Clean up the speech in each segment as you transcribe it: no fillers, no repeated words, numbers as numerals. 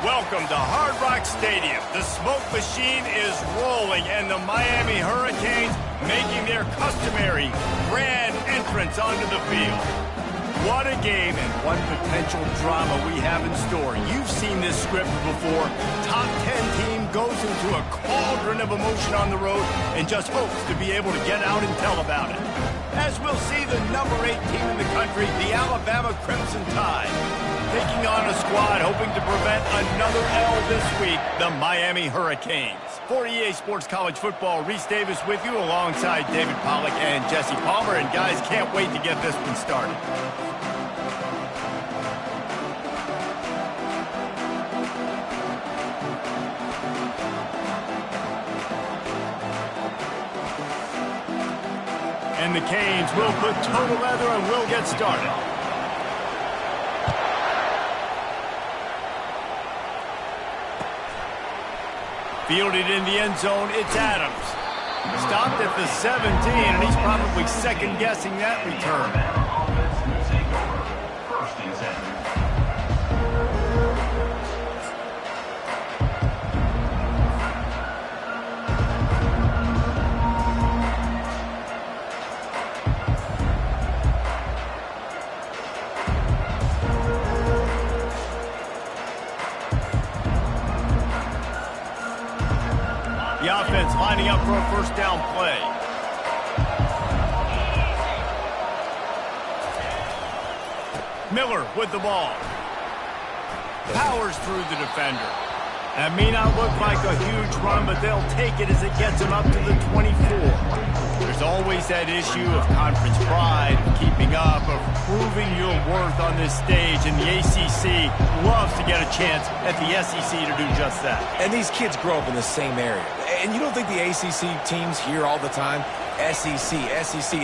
Welcome to Hard Rock Stadium. The smoke machine is rolling, and the Miami Hurricanes making their customary grand entrance onto the field. What a game and what potential drama we have in store. You've seen this script before. Top 10 team goes into a cauldron of emotion on the road and just hopes to be able to get out and tell about it. As we'll see the number 8 team in the country, the Alabama Crimson Tide, taking on a squad hoping to prevent another L this week, the Miami Hurricanes. For EA Sports College Football, Reese Davis with you alongside David Pollack and Jesse Palmer. And guys, can't wait to get this one started. And the Canes will put toe to leather and will get started. Fielded in the end zone, it's Adams. Stopped at the 17, and he's probably second-guessing that return. The offense lining up for a first down play. Miller with the ball. Powers through the defender. That may not look like a huge run, but they'll take it as it gets him up to the 24. There's always that issue of conference pride, of keeping up, of proving your worth on this stage, and the ACC loves to get a chance at the SEC to do just that. And these kids grow up in the same area. And you don't think the ACC teams hear all the time, SEC,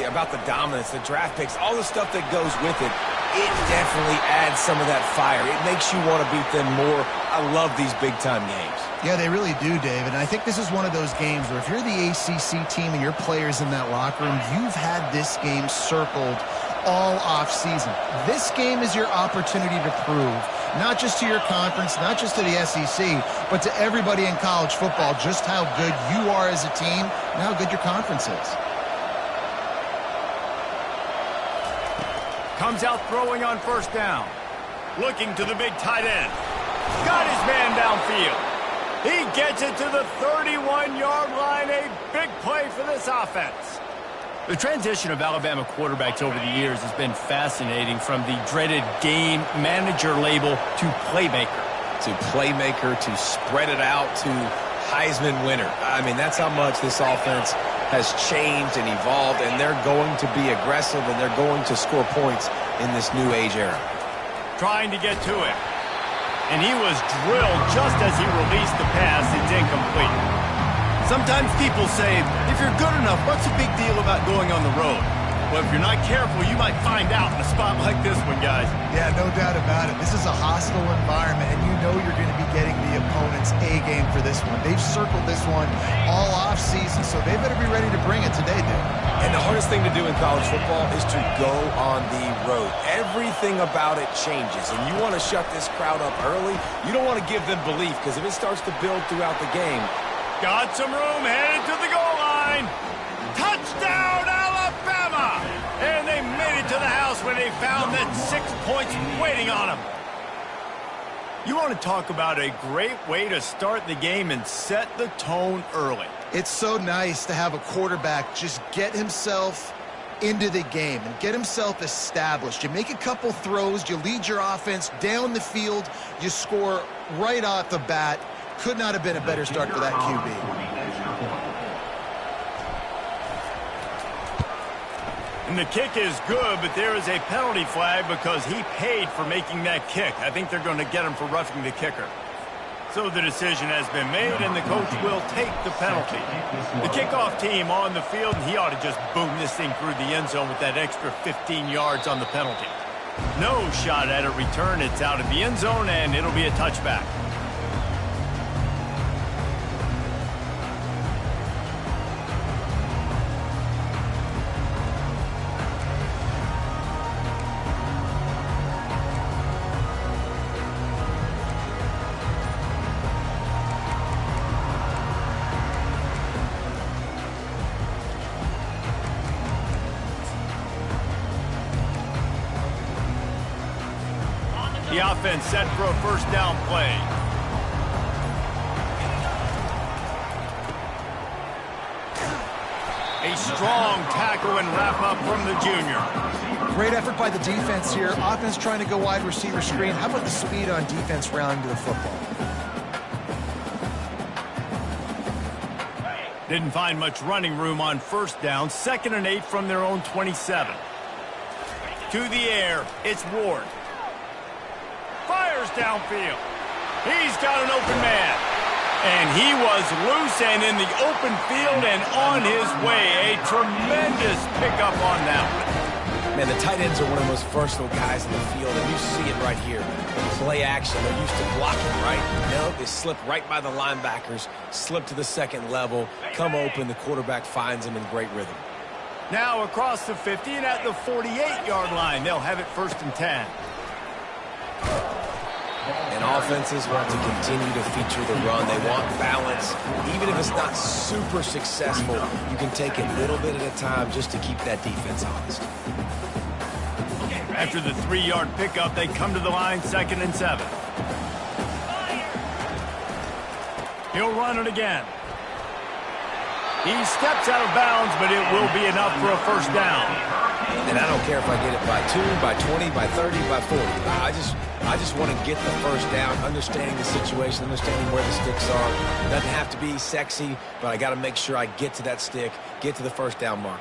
about the dominance, the draft picks, all the stuff that goes with it. It definitely adds some of that fire. It makes you want to beat them more. I love these big-time games. Yeah, they really do, David. And I think this is one of those games where if you're the ACC team and your players in that locker room, you've had this game circled all off-season. This game is your opportunity to prove, not just to your conference, not just to the SEC, but to everybody in college football, just how good you are as a team and how good your conference is. Comes out throwing on first down. Looking to the big tight end. Got his man downfield. He gets it to the 31-yard line. A big play for this offense. The transition of Alabama quarterbacks over the years has been fascinating, from the dreaded game manager label to playmaker. To spread it out to Heisman winner. I mean, that's how much this offense has changed and evolved, and they're going to be aggressive, and they're going to score points in this new age era. Trying to get to him. And he was drilled just as he released the pass. It's incomplete. Sometimes people say, if you're good enough, what's the big deal about going on the road? Well, if you're not careful, you might find out in a spot like this one, guys. Yeah, no doubt about it. This is a hostile environment, and you know you're going to be getting the opponent's A game for this one. They've circled this one all off-season, so they better be ready to bring it today, dude. And the hardest thing to do in college football is to go on the road. Everything about it changes, and you want to shut this crowd up early. You don't want to give them belief, because if it starts to build throughout the game. Got some room, headed to the goal line. Touchdown, Alabama! And they made it to the house when they found that 6 points waiting on them. You want to talk about a great way to start the game and set the tone early. It's so nice to have a quarterback just get himself into the game and get himself established. You make a couple throws, you lead your offense down the field, you score right off the bat. Could not have been a better start for that QB. And the kick is good, but there is a penalty flag because he paid for making that kick. I think they're going to get him for roughing the kicker. So the decision has been made, and the coach will take the penalty. The kickoff team on the field, and he ought to just boom this thing through the end zone with that extra 15 yards on the penalty. No shot at a return. It's out of the end zone, and it'll be a touchback. offense set for a first down play. A strong tackle and wrap-up from the junior. Great effort by the defense here. Offense trying to go wide receiver screen. How about the speed on defense rounding to the football? Didn't find much running room on first down. 2nd and 8 from their own 27. To the air, it's Ward. Fires downfield. He's got an open man. And he was loose and in the open field and on his way. A tremendous pickup on that one. Man, the tight ends are one of the most versatile guys in the field, and you see it right here. Play action. They're used to blocking, right? No, they slip right by the linebackers, slip to the second level, come open. The quarterback finds them in great rhythm. Now across the 50 and at the 48-yard line. They'll have it 1st and 10. And offenses want to continue to feature the run. They want balance. Even if it's not super successful, you can take it little bit at a time just to keep that defense honest. After the 3-yard pickup, they come to the line, 2nd and 7. He'll run it again. He steps out of bounds, but it will be enough for a first down. And I don't care if I get it by 2, by 20, by 30, by 40. I just want to get the first down, understanding the situation, understanding where the sticks are. It doesn't have to be sexy, but I got to make sure I get to that stick, get to the first down mark.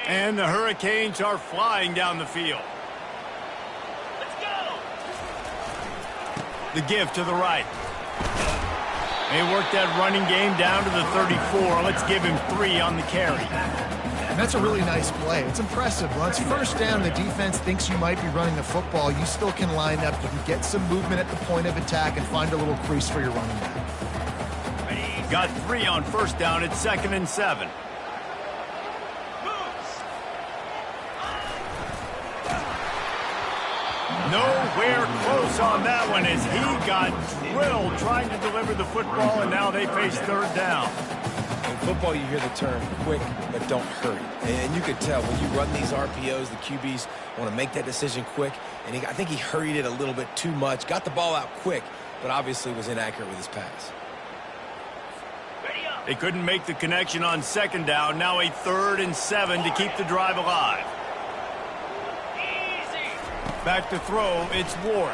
And the Hurricanes are flying down the field. Let's go! The give to the right. They work that running game down to the 34. Let's give him 3 on the carry. And that's a really nice play. It's impressive. Once first down, the defense thinks you might be running the football. You still can line up. You can get some movement at the point of attack and find a little crease for your running back. Got 3 on first down. It's 2nd and 7. Nowhere close on that one as he got drilled trying to deliver the football, and now they face 3rd down. In football, you hear the term quick, but don't hurry. And you could tell when you run these RPOs, the QBs want to make that decision quick. And I think he hurried it a little bit too much, got the ball out quick, but obviously was inaccurate with his pass. They couldn't make the connection on 2nd down. Now a 3rd and 7 to keep the drive alive. Back to throw, it's Ward.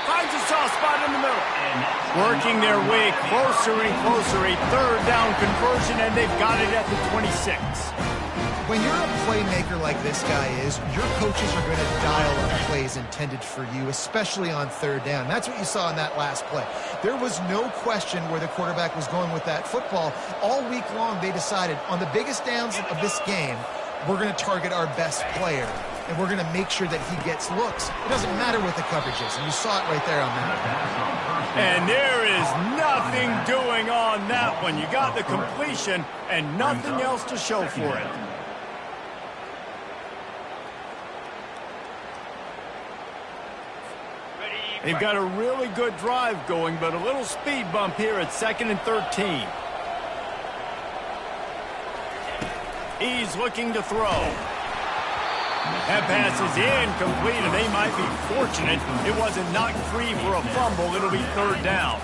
Finds a soft spot in the middle. Working their way closer and closer. A 3rd down conversion, and they've got it at the 26. When you're a playmaker like this guy is, your coaches are going to dial up plays intended for you, especially on 3rd down. That's what you saw in that last play. There was no question where the quarterback was going with that football. All week long, they decided on the biggest downs of this game, we're going to target our best player. And we're going to make sure that he gets looks. It doesn't matter what the coverage is, and you saw it right there on that. And there is nothing doing on that one. You got the completion and nothing else to show for it. They've got a really good drive going, but a little speed bump here at 2nd and 13. He's looking to throw. That pass is incomplete, and they might be fortunate it wasn't knocked free for a fumble. It'll be 3rd down.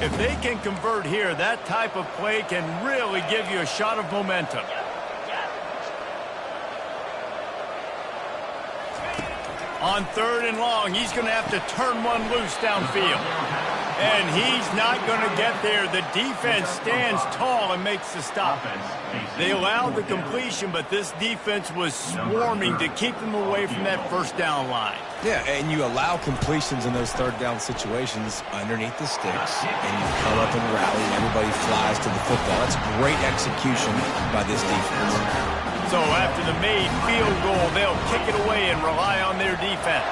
If they can convert here, that type of play can really give you a shot of momentum. On 3rd and long, he's going to have to turn one loose downfield. And he's not going to get there. The defense stands tall and makes the stop. They allowed the completion, but this defense was swarming to keep them away from that first down line. Yeah, and you allow completions in those 3rd down situations underneath the sticks, and you come up and rally, and everybody flies to the football. That's great execution by this defense. So after the made field goal, they'll kick it away and rely on their defense.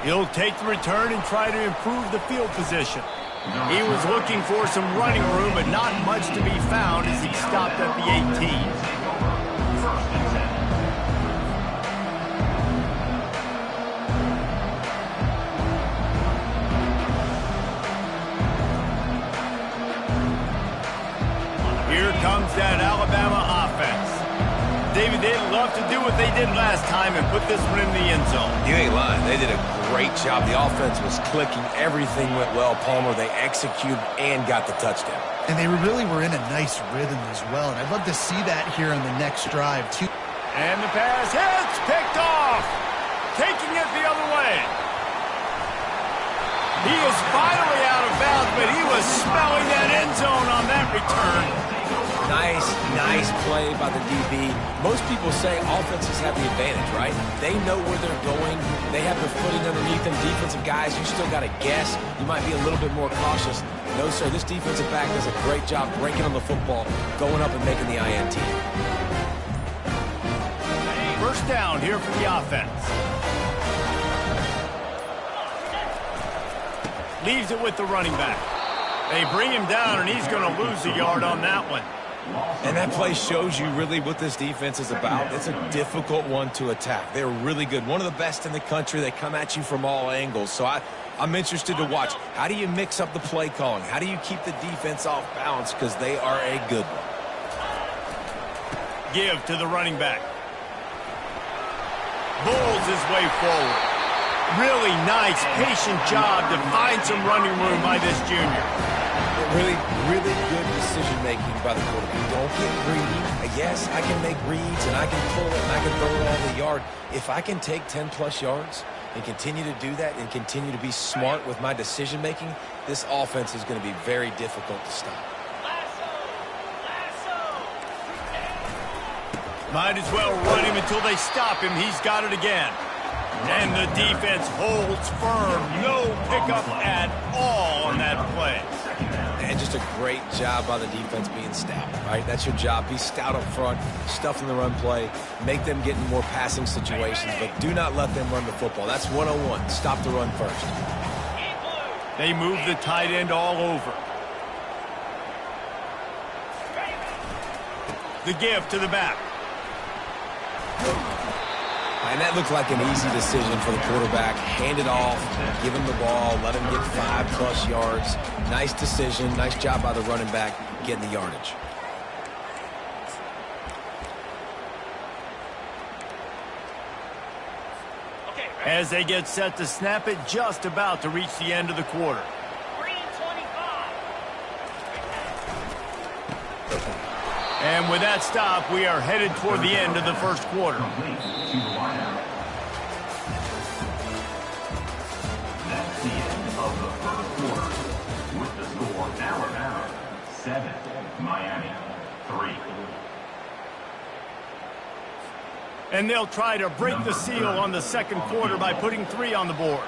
He'll take the return and try to improve the field position. He was looking for some running room, but not much to be found as he stopped at the 18. Here comes that Alabama offense. what they did last time and put this one in the end zone. You ain't lying. They did a great job. The offense was clicking. Everything went well, Palmer. They executed and got the touchdown. And they really were in a nice rhythm as well. And I'd love to see that here on the next drive, too. And the pass hits, picked off. Taking it the other way. He is finally out of bounds, but he was smelling that end zone on that return. Nice play by the DB. Most people say offenses have the advantage, right? They know where they're going. They have their footing underneath them. Defensive guys, you still got to guess. You might be a little bit more cautious. No, sir, this defensive back does a great job breaking on the football, going up and making the INT. First down here for the offense. Leaves it with the running back. They bring him down, and he's going to lose a yard on that one. And that play shows you really what this defense is about. It's a difficult one to attack. They're really good. One of the best in the country. They come at you from all angles. So I'm interested to watch. How do you mix up the play calling? How do you keep the defense off balance? Because they are a good one. Give to the running back. Bulls his way forward. Really nice, patient job to find some running room by this junior. Really good decision-making by the quarterback. Don't get greedy. Yes, I can make reads, and I can pull it, and I can throw it all the yard. If I can take 10-plus yards and continue to do that and continue to be smart with my decision-making, this offense is going to be very difficult to stop. Might as well run him until they stop him. He's got it again. And the defense holds firm. No pickup at all on that play. And just a great job by the defense being stout, right? That's your job. Be stout up front, stuff in the run play, make them get in more passing situations, but do not let them run the football. That's 101. Stop the run first. They move the tight end all over. The give to the back. And that looked like an easy decision for the quarterback. Hand it off, give him the ball, let him get 5+ yards. Nice decision, nice job by the running back getting the yardage. As they get set to snap it, just about to reach the end of the quarter. And with that stop, we are headed toward the end of the first quarter. That's the end of the first quarter. With the score Alabama 7, Miami 3. And they'll try to break the seal on the second quarter by putting 3 on the board.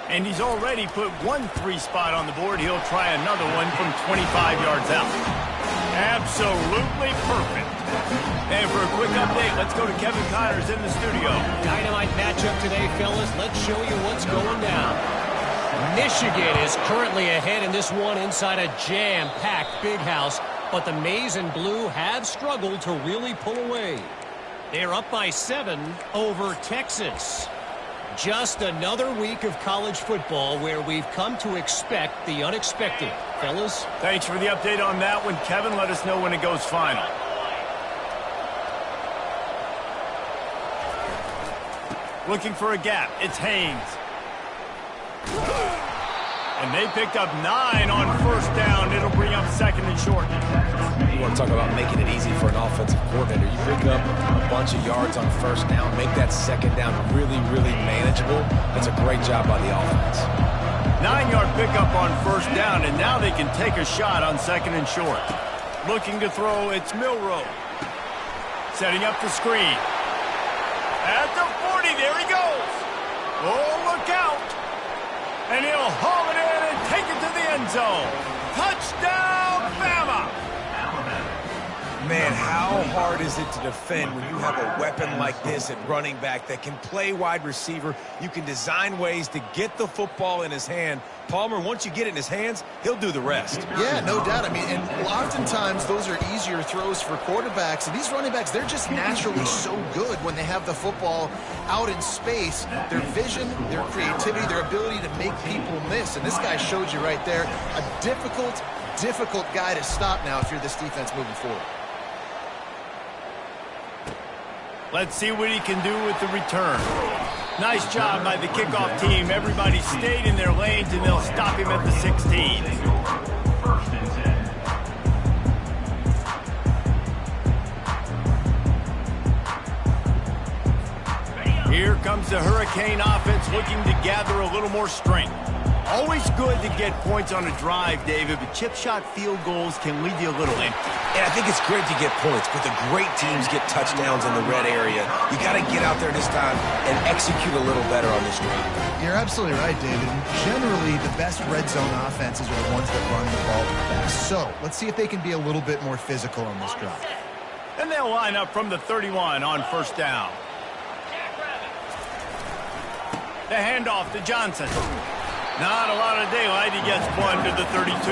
And he's already put 1 3 spot on the board. He'll try another one from 25 yards out. Absolutely perfect. And for a quick update, let's go to Kevin Connors in the studio. Dynamite matchup today, fellas. Let's show you what's going down. Michigan is currently ahead in this one inside a jam-packed big house, but the Maize and Blue have struggled to really pull away. They're up by 7 over Texas. Just another week of college football where we've come to expect the unexpected. Fellas? Thanks for the update on that one, Kevin. Let us know when it goes final. Looking for a gap. It's Haynes. And they picked up 9 on first down. It'll bring up second and short. You want to talk about making it easy for an offensive coordinator. You pick up a bunch of yards on first down, make that second down really manageable. That's a great job by the offense. 9-yard pickup on first down, and now they can take a shot on second and short. Looking to throw, it's Milroe. Setting up the screen. At the 40, there he goes. Oh, look out. And he'll haul it in and take it to the end zone. Touchdown, Bama! Man, how hard is it to defend when you have a weapon like this at running back that can play wide receiver? You can design ways to get the football in his hand. Palmer, once you get it in his hands, he'll do the rest. Yeah, no doubt. I mean, and oftentimes those are easier throws for quarterbacks. And these running backs, they're just naturally so good when they have the football out in space. Their vision, their creativity, their ability to make people miss. And this guy showed you right there, a difficult guy to stop now if you're this defense moving forward. Let's see what he can do with the return. Nice job by the kickoff team. Everybody stayed in their lanes, and they'll stop him at the 16. First and 10. Here comes the Hurricane offense looking to gather a little more strength. Always good to get points on a drive, David, but chip shot field goals can leave you a little empty. And I think it's great to get points, but the great teams get touchdowns in the red area. You got to get out there this time and execute a little better on this drive. You're absolutely right, David. Generally, the best red zone offenses are the ones that run the ball the best. So let's see if they can be a little bit more physical on this drive. And they'll line up from the 31 on first down. The handoff to Johnson. Not a lot of daylight. He gets one to the 32.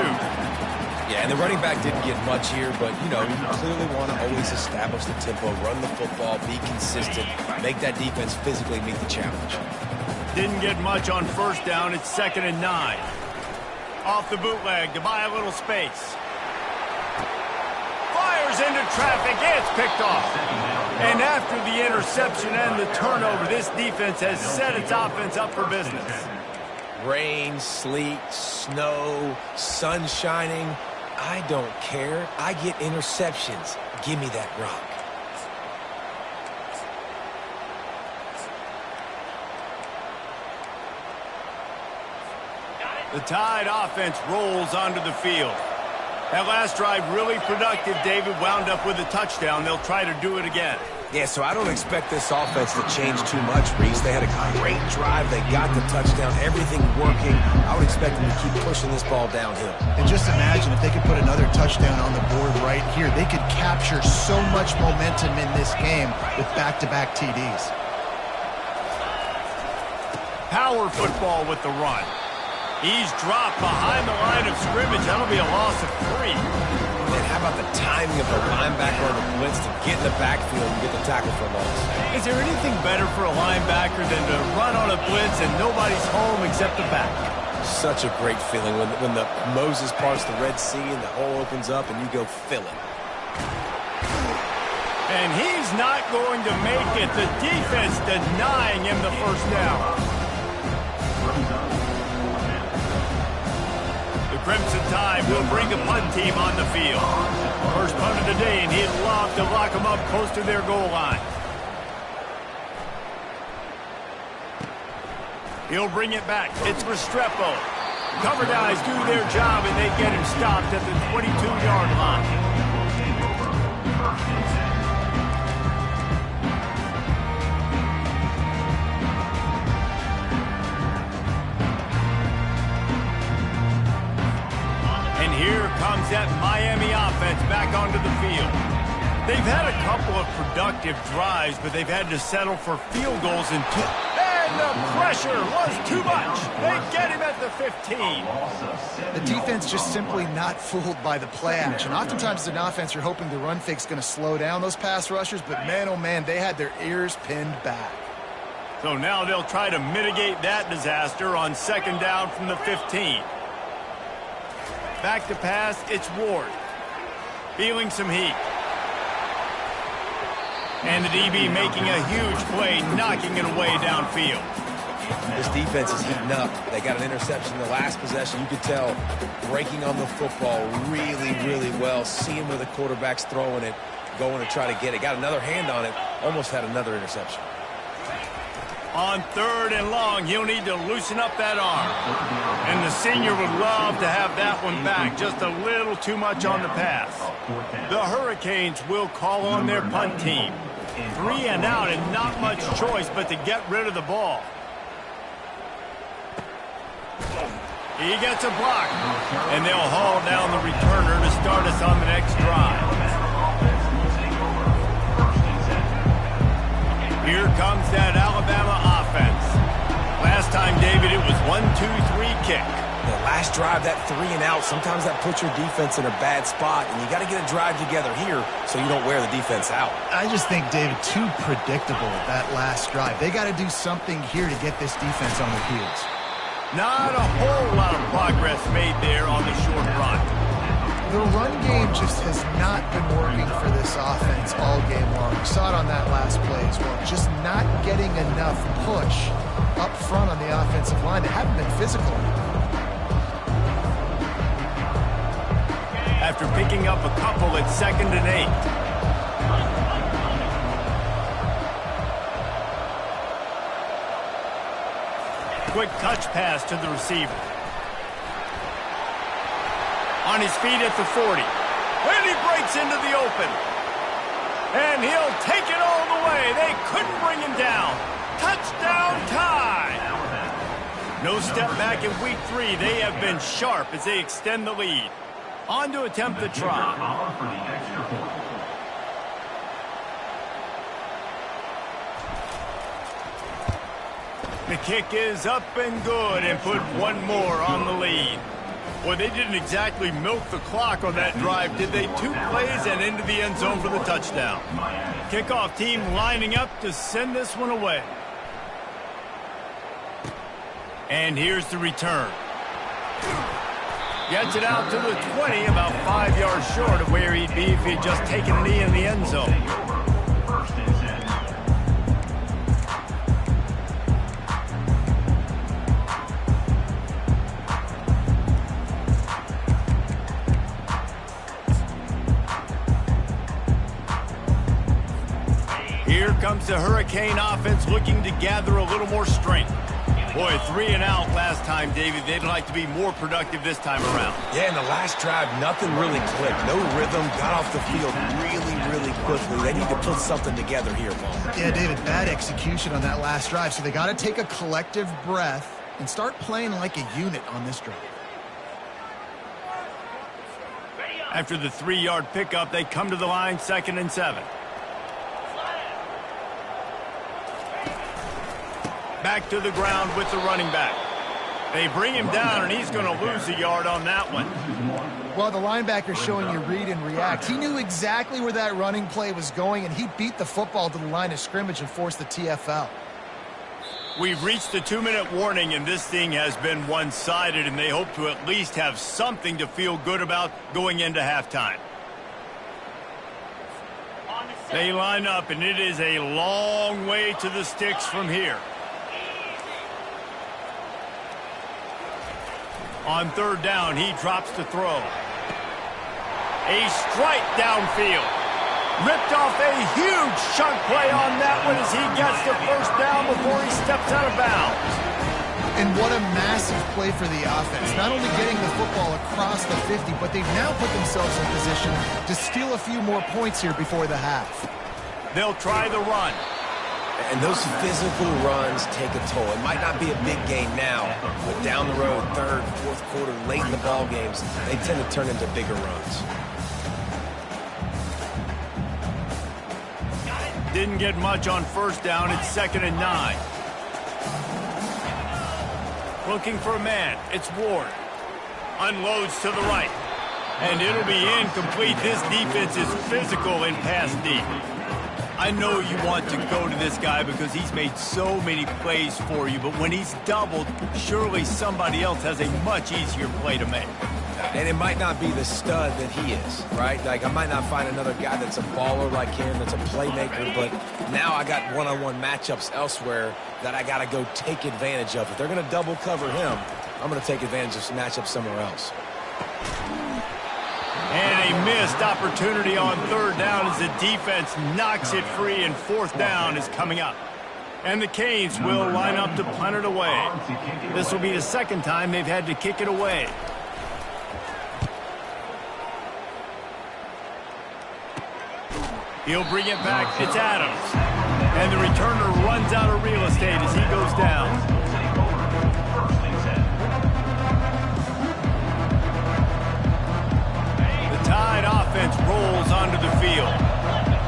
Yeah, and the running back didn't get much here, but, you know, you clearly want to always establish the tempo, run the football, be consistent, make that defense physically meet the challenge. Didn't get much on first down. It's 2nd and 9. Off the bootleg to buy a little space. Fires into traffic. It's picked off. And after the interception and the turnover, this defense has set its offense up for business. Rain, sleet, snow, sun shining. I don't care. I get interceptions. Give me that rock. The Tide offense rolls onto the field. That last drive really productive. David wound up with a touchdown. They'll try to do it again. Yeah, so I don't expect this offense to change too much, Reese. They had a great drive. They got the touchdown. Everything working. I would expect them to keep pushing this ball downhill. And just imagine if they could put another touchdown on the board right here. They could capture so much momentum in this game with back-to-back TDs. Power football with the run. He's dropped behind the line of scrimmage. That'll be a loss of 3. Man, how about the timing of the linebacker on the blitz to get in the backfield and get the tackle for a loss? Is there anything better for a linebacker than to run on a blitz and nobody's home except the back? Such a great feeling when the Moses parts the Red Sea and the hole opens up and you go fill it. And he's not going to make it. The defense denying him the first down. Crimson Tide will bring the punt team on the field. First punt of the day, and he'd love to lock them up close to their goal line. He'll bring it back. It's Restrepo. Cover guys do their job, and they get him stopped at the 22-yard line. Here comes that Miami offense back onto the field. They've had a couple of productive drives, but they've had to settle for field goals in 2. And the pressure was too much. They get him at the 15. The defense just simply not fooled by the play action. Oftentimes as an offense, you're hoping the run fake's going to slow down those pass rushers, but man, oh man, they had their ears pinned back. So now they'll try to mitigate that disaster on 2nd down from the 15. Back to pass, it's Ward. Feeling some heat. And the DB making a huge play, knocking it away downfield. This defense is heating up. They got an interception in the last possession. You could tell breaking on the football really, really well. Seeing where the quarterback's throwing it, going to try to get it. Got another hand on it. Almost had another interception. On 3rd and long, he'll need to loosen up that arm. And the senior would love to have that one back. Just a little too much on the pass. The Hurricanes will call on their punt team. 3 and out and not much choice but to get rid of the ball. He gets a block. And they'll haul down the returner to start us on the next drive. Here comes that Alabama offense. Last time, David, it was 1-2-3 kick. The last drive, that 3 and out, sometimes that puts your defense in a bad spot, and you got to get a drive together here so you don't wear the defense out. I just think, David, too predictable that last drive. They got to do something here to get this defense on their heels. Not a whole lot of progress made there on the short run. The run game just has not been working for this offense all game long. We saw it on that last play as well. Just not getting enough push up front on the offensive line. They haven't been physical. After picking up a couple at 2nd and 8. Quick touch pass to the receiver. On his feet at the 40. And he breaks into the open. And he'll take it all the way. They couldn't bring him down. Touchdown tie. No step back in week 3. They have been sharp as they extend the lead. On to attempt the try. The kick is up and good and put one more on the lead. Well, they didn't exactly milk the clock on that drive, did they? 2 plays and into the end zone for the touchdown. Kickoff team lining up to send this one away. And here's the return. Gets it out to the 20, about 5 yards short of where he'd be if he'd just taken a knee in the end zone. Here comes the Hurricane offense looking to gather a little more strength. Boy, 3 and out last time, David. They'd like to be more productive this time around. Yeah, in the last drive, nothing really clicked. No rhythm, got off the field really quickly. They need to put something together here, Paul. Yeah, David, bad execution on that last drive. So they got to take a collective breath and start playing like a unit on this drive. After the 3-yard pickup, they come to the line 2nd and 7. Back to the ground with the running back. They bring him down, and he's going to lose a yard on that one. Well, the linebacker's showing you read and react. He knew exactly where that running play was going, and he beat the football to the line of scrimmage and forced the TFL. We've reached the 2-minute warning, and this thing has been one-sided, and they hope to at least have something to feel good about going into halftime. They line up, and it is a long way to the sticks from here. On 3rd down, he drops to throw. A strike downfield. Ripped off a huge chunk play on that one as he gets the 1st down before he steps out of bounds. And what a massive play for the offense. Not only getting the football across the 50, but they've now put themselves in position to steal a few more points here before the half. They'll try the run. And those physical runs take a toll. It might not be a big game now, but down the road, 3rd, 4th quarter, late in the ball games, they tend to turn into bigger runs. Didn't get much on 1st down. It's 2nd and 9. Looking for a man. It's Ward. Unloads to the right. And it'll be incomplete. This defense is physical in pass deep. I know you want to go to this guy because he's made so many plays for you, but when he's doubled, surely somebody else has a much easier play to make. And it might not be the stud that he is, right? Like, I might not find another guy that's a baller like him, that's a playmaker, but now I got one-on-one matchups elsewhere that I got to go take advantage of. If they're going to double cover him, I'm going to take advantage of some matchups somewhere else. And a missed opportunity on 3rd down as the defense knocks it free, and 4th down is coming up. And the Canes will line up to punt it away. This will be the 2nd time they've had to kick it away. He'll bring it back. It's Adams. And the returner runs out of real estate as he goes down. Tide offense rolls onto the field.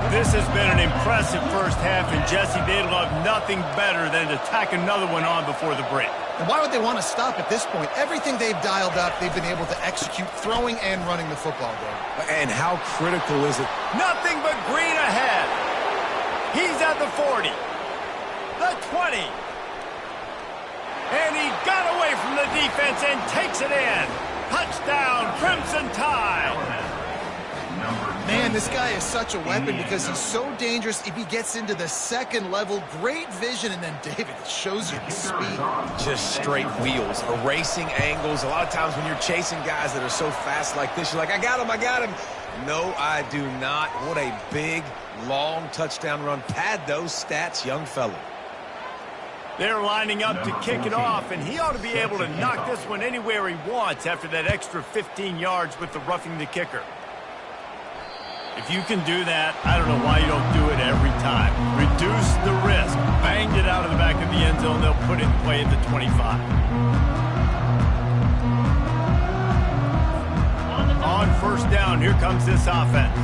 This has been an impressive first half, and Jesse, they'd love nothing better than to tack another one on before the break. And why would they want to stop at this point? Everything they've dialed up, they've been able to execute, throwing and running the football game. And how critical is it? Nothing but green ahead. He's at the 40, the 20. And he got away from the defense and takes it in. Touchdown, Crimson Tide! Man, this guy is such a weapon because he's so dangerous if he gets into the second level. Great vision, and then David, it shows you the speed. Just straight wheels, erasing angles. A lot of times when you're chasing guys that are so fast like this, you're like, I got him. No, I do not. What a big, long touchdown run. Pad those stats, young fella. They're lining up to kick it off, and he ought to be able to knock this one anywhere he wants after that extra 15 yards with the roughing the kicker. If you can do that, I don't know why you don't do it every time. Reduce the risk. Banged it out of the back of the end zone. They'll put it in play at the 25. On first down, here comes this offense.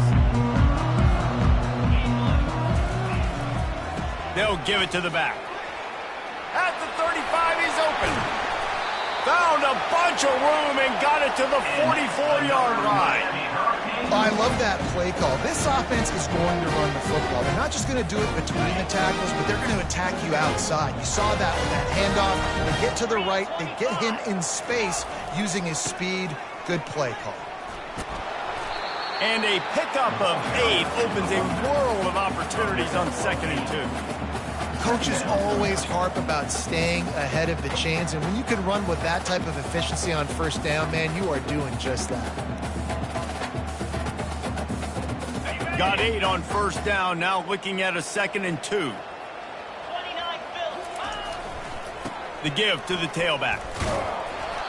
They'll give it to the back. At the 35, he's open. Found a bunch of room and got it to the 44-yard line. I love that play call. This offense is going to run the football. They're not just going to do it between the tackles, but they're going to attack you outside. You saw that with that handoff. They get to the right. They get him in space using his speed. Good play call. And a pickup of 8 opens a world of opportunities on 2nd and 2. Coaches always harp about staying ahead of the chains, and when you can run with that type of efficiency on first down, man, you are doing just that. Got 8 on first down, now looking at a 2nd and 2. The give to the tailback.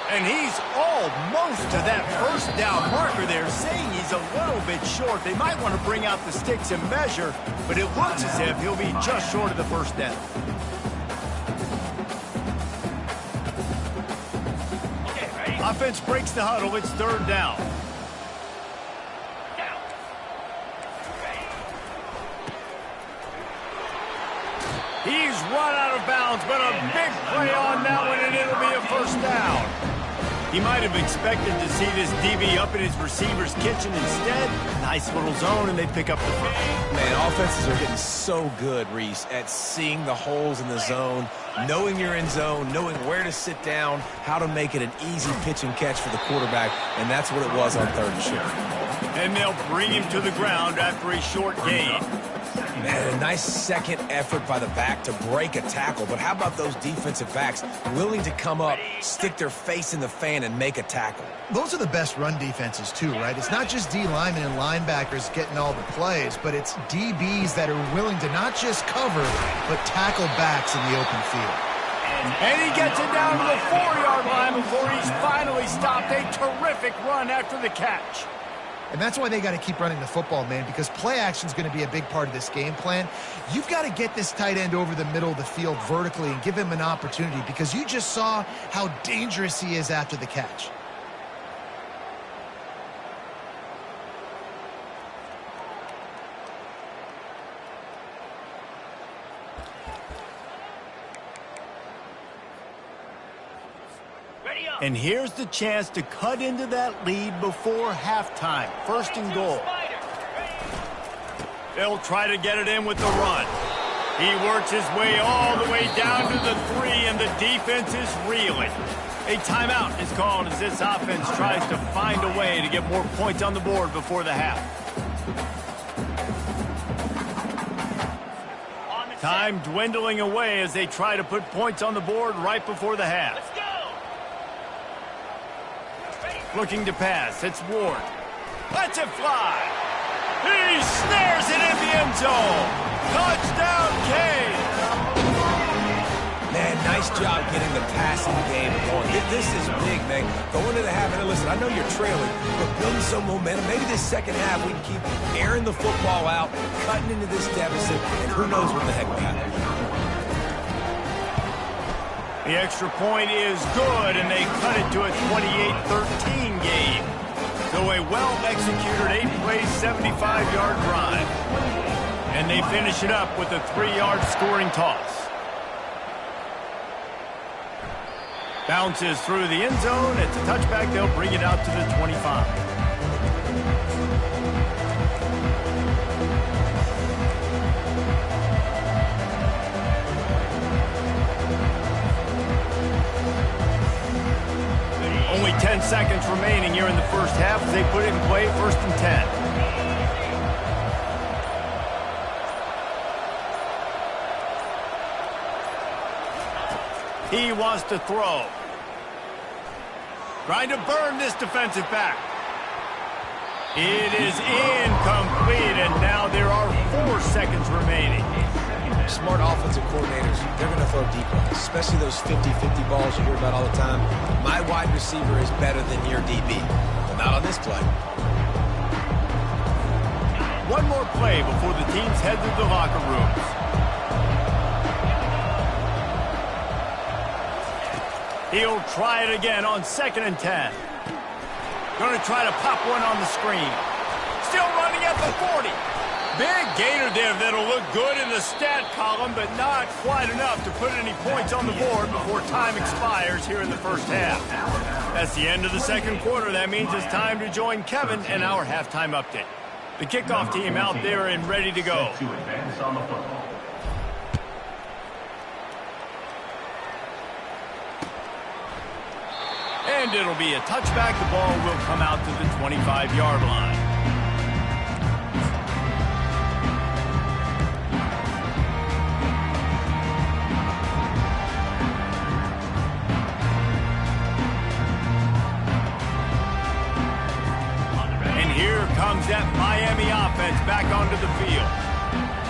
And he's almost to that first down marker there, saying he's a little bit short. They might want to bring out the sticks and measure, but it looks as if he'll be just short of the first down. Offense breaks the huddle. It's 3rd down. He's run out of bounds, but a big play on that one, and it'll be a first down. He might have expected to see this DB up in his receiver's kitchen. Instead, nice little zone, and they pick up the first. Man, offenses are getting so good, Reese, at seeing the holes in the zone, knowing you're in zone, knowing where to sit down, how to make it an easy pitch and catch for the quarterback, and that's what it was on 3rd and short. And they'll bring him to the ground after a short gain. Man, a nice second effort by the back to break a tackle, but how about those defensive backs willing to come up, stick their face in the fan, and make a tackle? Those are the best run defenses too, right? It's not just D linemen and linebackers getting all the plays, but it's DBs that are willing to not just cover, but tackle backs in the open field. And he gets it down to the 4-yard line before he's finally stopped. A terrific run after the catch. And that's why they got to keep running the football, man, because play action is going to be a big part of this game plan. You've got to get this tight end over the middle of the field vertically and give him an opportunity, because you just saw how dangerous he is after the catch. And here's the chance to cut into that lead before halftime. 1st and goal. They'll try to get it in with the run. He works his way all the way down to the 3, and the defense is reeling. A timeout is called as this offense tries to find a way to get more points on the board before the half. Time dwindling away as they try to put points on the board right before the half. Looking to pass. It's Ward. Lets it fly. He snares it in the end zone. Touchdown, Kane. Man, nice job getting the passing game going. This is big, man. Going into the half, and listen, I know you're trailing, but building some momentum. Maybe this second half we can keep airing the football out, cutting into this deficit, and who knows what the heck will happen. The extra point is good, and they cut it to a 28-13 game. So a well-executed 8-play, 75-yard drive. And they finish it up with a 3-yard scoring toss. Bounces through the end zone. It's a touchback. They'll bring it out to the 25. Only 10 7 seconds remaining here in the first half as they put it in play, 1st and 10. He wants to throw. Trying to burn this defensive back. It is incomplete, and now there are 4 seconds remaining. Smart offensive coordinators, they're going to throw deep ones, especially those 50-50 balls you hear about all the time. My wide receiver is better than your DB. Well, not on this play. One more play before the teams head to the locker rooms. He'll try it again on 2nd and 10. Going to try to pop one on the screen. Still running at the 40. Big gainer there that'll look good in the stat column, but not quite enough to put any points on the board before time expires here in the first half. That's the end of the second quarter. That means it's time to join Kevin and our halftime update. The kickoff team out there and ready to go. To advance on the football. And it'll be a touchback. The ball will come out to the 25-yard line. And here comes that Miami offense back onto the field.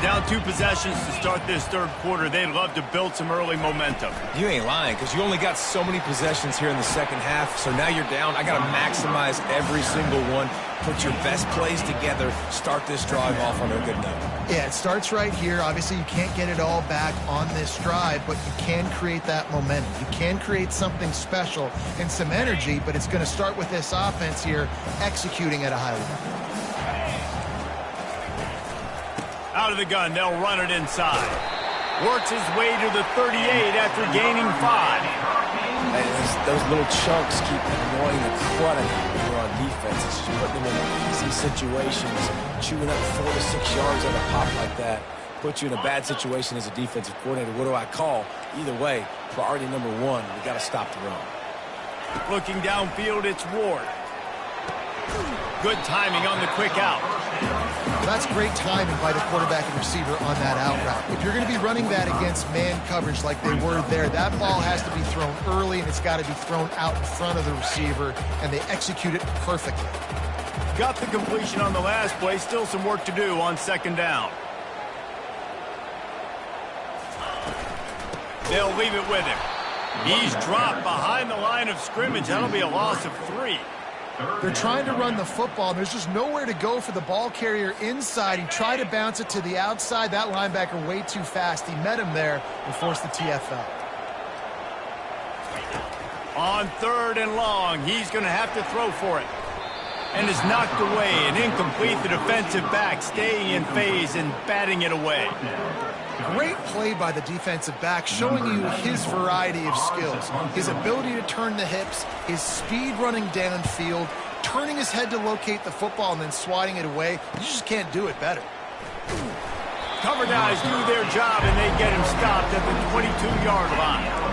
Down 2 possessions to start this third quarter. They'd love to build some early momentum. You ain't lying, because you only got so many possessions here in the second half, so now you're down. I got to maximize every single one. Put your best plays together. Start this drive off on a good note. Yeah, it starts right here. Obviously, you can't get it all back on this drive, but you can create that momentum. You can create something special and some energy, but it's going to start with this offense here executing at a high level. Out of the gun, they'll run it inside. Works his way to the 38 after gaining 5. Hey, those little chunks keep annoying the crud out of you when you're on defense. It's just putting them in easy situations, chewing up 4 to 6 yards at a pop like that. Put you in a bad situation as a defensive coordinator. What do I call? Either way, priority number 1, we got to stop the run. Looking downfield, it's Ward. Good timing on the quick out. Well, that's great timing by the quarterback and receiver on that out route. If you're going to be running that against man coverage like they were there, that ball has to be thrown early, and it's got to be thrown out in front of the receiver, and they execute it perfectly. Got the completion on the last play. Still some work to do on 2nd down. They'll leave it with him. He's dropped behind the line of scrimmage. That'll be a loss of 3. They're trying to run the football. There's just nowhere to go for the ball carrier inside. He tried to bounce it to the outside. That linebacker way too fast. He met him there and forced the TFL. On 3rd and long, he's going to have to throw for it. And is knocked away and incomplete. The defensive back staying in phase and batting it away. Great play by the defensive back, showing you his variety of skills. His ability to turn the hips, his speed running downfield, turning his head to locate the football and then swatting it away. You just can't do it better. Cover guys do their job and they get him stopped at the 22-yard line.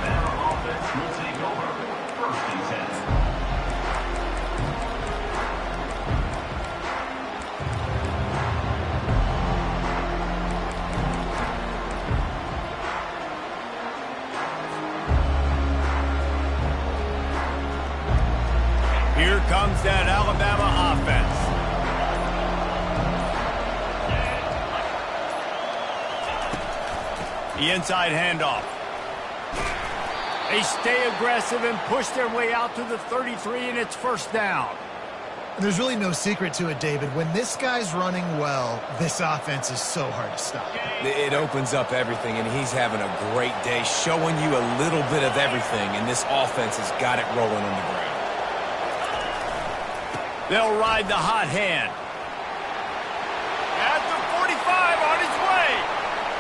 Here comes that Alabama offense. The inside handoff. They stay aggressive and push their way out to the 33, and it's 1st down. And there's really no secret to it, David. When this guy's running well, this offense is so hard to stop. It opens up everything, and he's having a great day, showing you a little bit of everything, and this offense has got it rolling on the ground. They'll ride the hot hand. At the 45, on his way.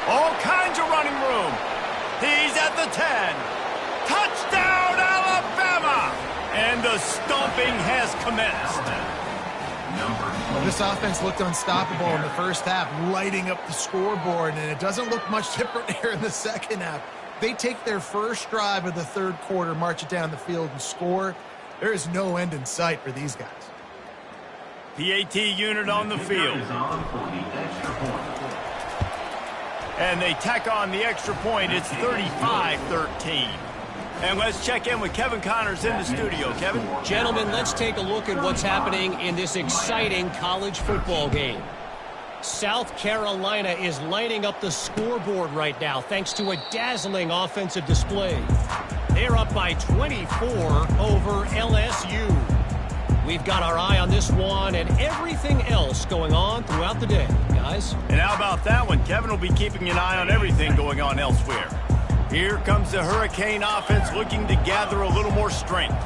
All kinds of running room. He's at the 10. Touchdown, Alabama! And the stomping has commenced. Well, this offense looked unstoppable in the first half, lighting up the scoreboard, and it doesn't look much different here in the second half. They take their first drive of the third quarter, march it down the field, and score. There is no end in sight for these guys. PAT unit on the field. And they tack on the extra point. It's 35-13. And let's check in with Kevin Connors in the studio. Kevin? Gentlemen, let's take a look at what's happening in this exciting college football game. South Carolina is lining up the scoreboard right now thanks to a dazzling offensive display. They're up by 24 over LSU. We've got our eye on this one and everything else going on throughout the day, guys. And how about that one? Kevin will be keeping an eye on everything going on elsewhere. Here comes the Hurricane offense looking to gather a little more strength.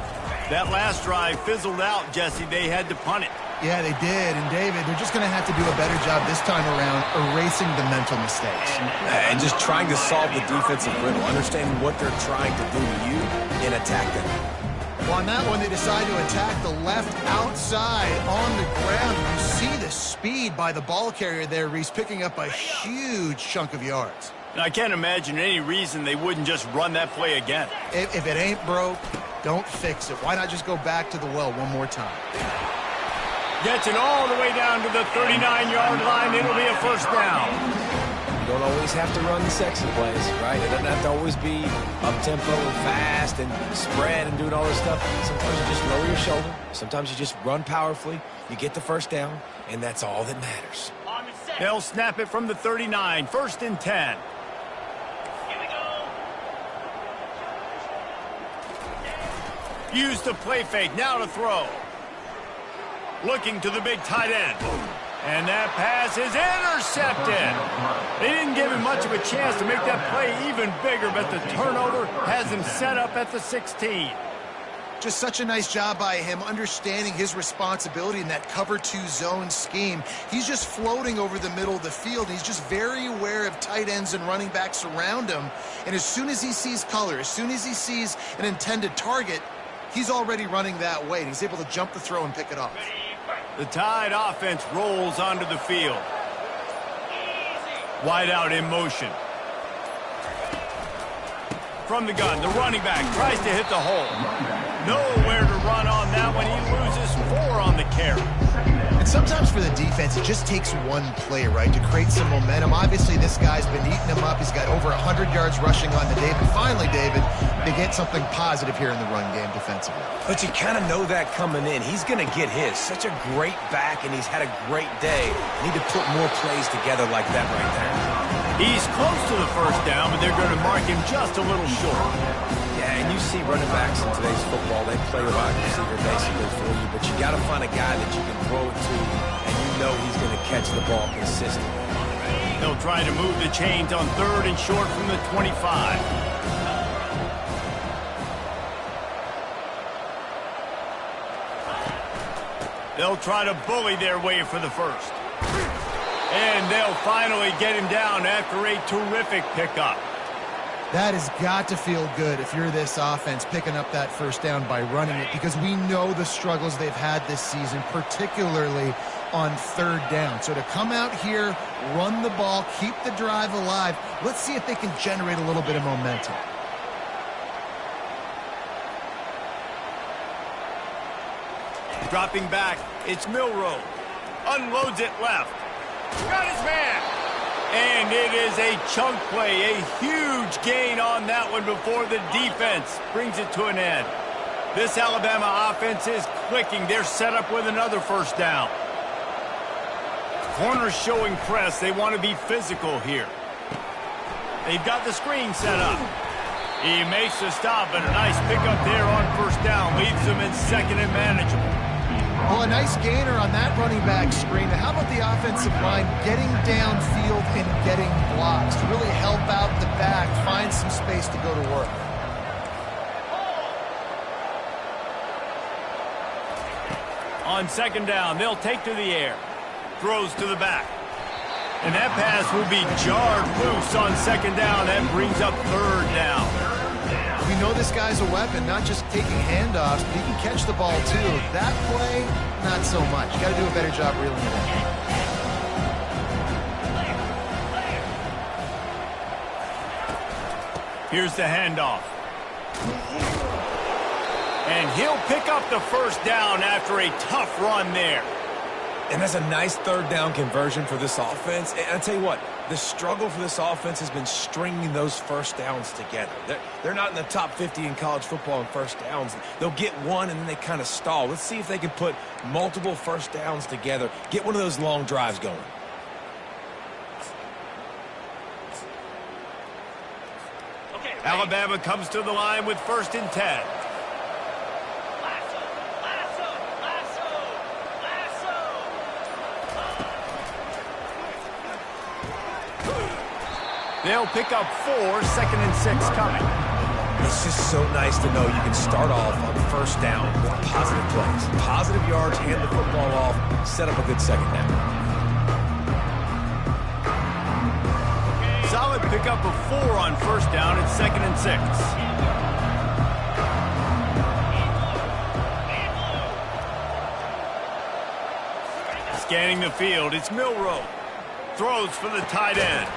That last drive fizzled out, Jesse. They had to punt it. Yeah, they did. And, David, they're just going to have to do a better job this time around erasing the mental mistakes. And just trying to solve the defensive riddle, understanding what they're trying to do to you and attack them. Well, on that one, they decide to attack the left outside on the ground. You see the speed by the ball carrier there, Reese, picking up a huge chunk of yards. I can't imagine any reason they wouldn't just run that play again. If it ain't broke, don't fix it. Why not just go back to the well one more time? Gets it all the way down to the 39-yard line. It'll be a first down. You don't always have to run the sexy plays, right? It doesn't have to always be up-tempo and fast and spread and doing all this stuff. Sometimes you just lower your shoulder. Sometimes you just run powerfully. You get the first down, and that's all that matters. They'll snap it from the 39. First and 10. Use the play fake. Now to throw. Looking to the big tight end. And that pass is intercepted. They didn't give him much of a chance to make that play even bigger, but the turnover has him set up at the 16. Just such a nice job by him understanding his responsibility in that cover 2 zone scheme. He's just floating over the middle of the field. He's just very aware of tight ends and running backs around him. And as soon as he sees color, as soon as he sees an intended target, he's already running that way. And he's able to jump the throw and pick it off. The Tide offense rolls onto the field. Wide out in motion. From the gun, the running back tries to hit the hole. Nowhere to run on that one. He loses 4 on the carry. And sometimes for the defense, it just takes one play, right, to create some momentum. Obviously, this guy's been eating him up. He's got over 100 yards rushing on the day. But finally, David, they get something positive here in the run game defensively. But you kind of know that coming in. He's going to get his. Such a great back, and he's had a great day. Need to put more plays together like that right there. He's close to the first down, but they're going to mark him just a little short. Yeah, and you see running backs in today's football, they play a wide receiver basically for you, but you got to find a guy that you can throw it to, and you know he's going to catch the ball consistently. They'll try to move the chains on 3rd and short from the 25. They'll try to bully their way for the first. And they'll finally get him down after a terrific pickup. That has got to feel good if you're this offense picking up that first down by running it, because we know the struggles they've had this season, particularly on 3rd down. So to come out here, run the ball, keep the drive alive, let's see if they can generate a little bit of momentum. Dropping back, it's Milroe. Unloads it left. Got his man. And it is a chunk play, a huge gain on that one before the defense brings it to an end. This Alabama offense is clicking. They're set up with another first down. Corners showing press. They want to be physical here. They've got the screen set up. He makes the stop, but a nice pickup there on first down. Leaves them in 2nd and manageable. Well, a nice gainer on that running back screen. How about the offensive line getting downfield and getting blocks to really help out the back, find some space to go to work? On 2nd down, they'll take to the air. Throws to the back. And that pass will be jarred loose on 2nd down. That brings up 3rd down. We know this guy's a weapon, not just taking handoffs, but he can catch the ball too. That play, not so much. You got to do a better job reeling it in. Here's the handoff. And he'll pick up the first down after a tough run there. And that's a nice third down conversion for this offense. And I tell you what, the struggle for this offense has been stringing those first downs together. They're not in the top 50 in college football in first downs. They'll get one and then they kind of stall. Let's see if they can put multiple first downs together, get one of those long drives going. Alabama comes to the line with 1st and 10. They'll pick up 4, 2nd and 6 coming. It's just so nice to know you can start off on first down with positive plays. Positive yards, hand the football off, set up a good second down. Solid pickup of 4 on first down at 2nd and 6. Scanning the field, it's Milroe. Throws for the tight end.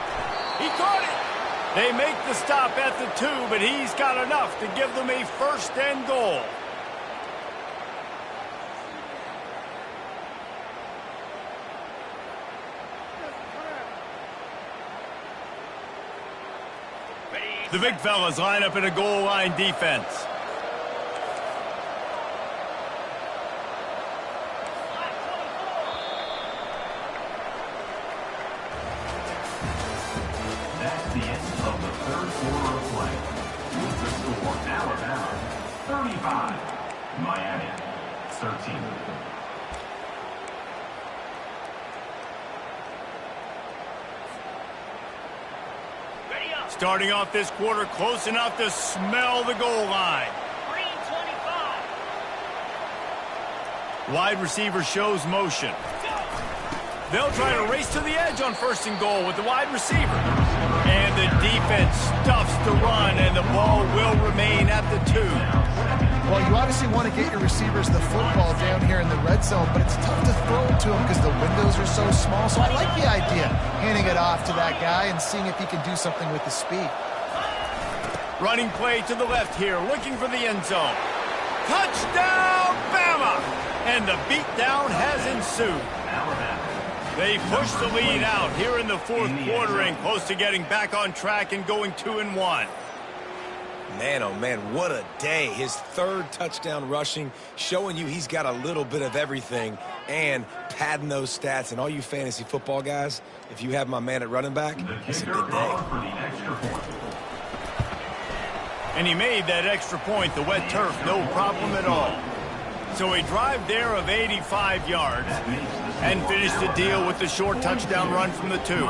He caught it. They make the stop at the 2, but he's got enough to give them a 1st and goal. The big fellas line up in a goal line defense. That's the end of the third quarter of play. With the score, Alabama 35, Miami 13. Starting off this quarter close enough to smell the goal line. Green 25. Wide receiver shows motion. They'll try to race to the edge on 1st and goal with the wide receiver. And the defense stuffs the run, and the ball will remain at the 2. Well, you obviously want to get your receivers the football down here in the red zone, but it's tough to throw it to them because the windows are so small. So I like the idea, handing it off to that guy and seeing if he can do something with the speed. Running play to the left here, looking for the end zone. Touchdown, Bama! And the beatdown has ensued. They push the lead out here in the 4th quarter and close to getting back on track and going 2-1. Man, oh man, what a day. His 3rd touchdown rushing, showing you he's got a little bit of everything and padding those stats. And all you fantasy football guys, if you have my man at running back, it's a good day. And he made that extra point, the wet turf, no problem at all. So a drive there of 85 yards and finished the deal with the short touchdown run from the 2.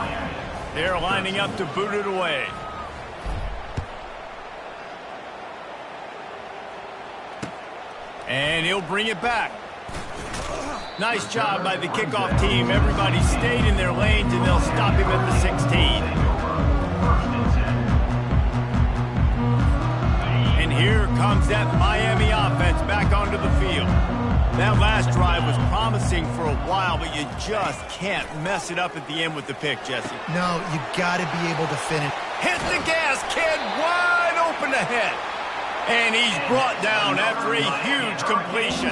They're lining up to boot it away. And he'll bring it back. Nice job by the kickoff team. Everybody stayed in their lanes, and they'll stop him at the 16. And here comes that Miami offense back onto the field. That last drive was promising for a while, but you just can't mess it up at the end with the pick, Jesse. No, you got to be able to finish. Hit the gas, kid, wide open ahead. And he's brought down after a huge completion.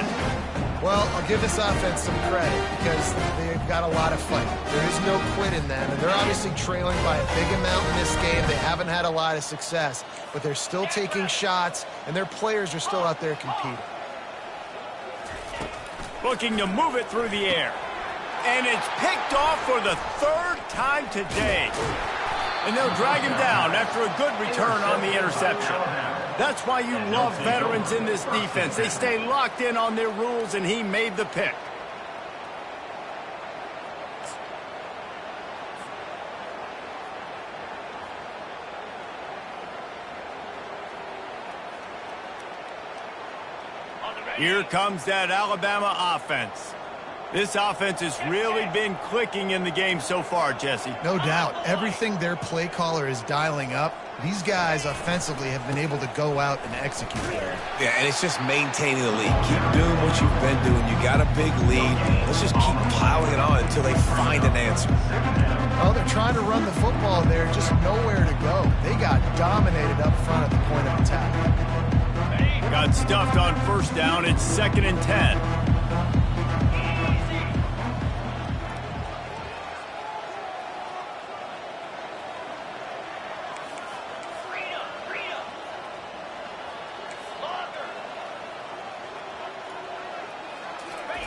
Well, I'll give this offense some credit because they've got a lot of fight. There is no quit in them, and they're obviously trailing by a big amount in this game. They haven't had a lot of success, but they're still taking shots, and their players are still out there competing. Looking to move it through the air. And it's picked off for the 3rd time today. And they'll drag him down after a good return on the interception. That's why you love veterans in this defense. They stay locked in on their rules, and he made the pick. Here comes that Alabama offense. This offense has really been clicking in the game so far, Jesse. No doubt. Everything their play caller is dialing up, these guys offensively have been able to go out and execute there. Yeah, and it's just maintaining the lead. Keep doing what you've been doing. You got a big lead. Let's just keep piling it on until they find an answer. Oh, they're trying to run the football there, just nowhere to go. They got dominated up front at the point of attack. Got stuffed on first down. It's 2nd and 10.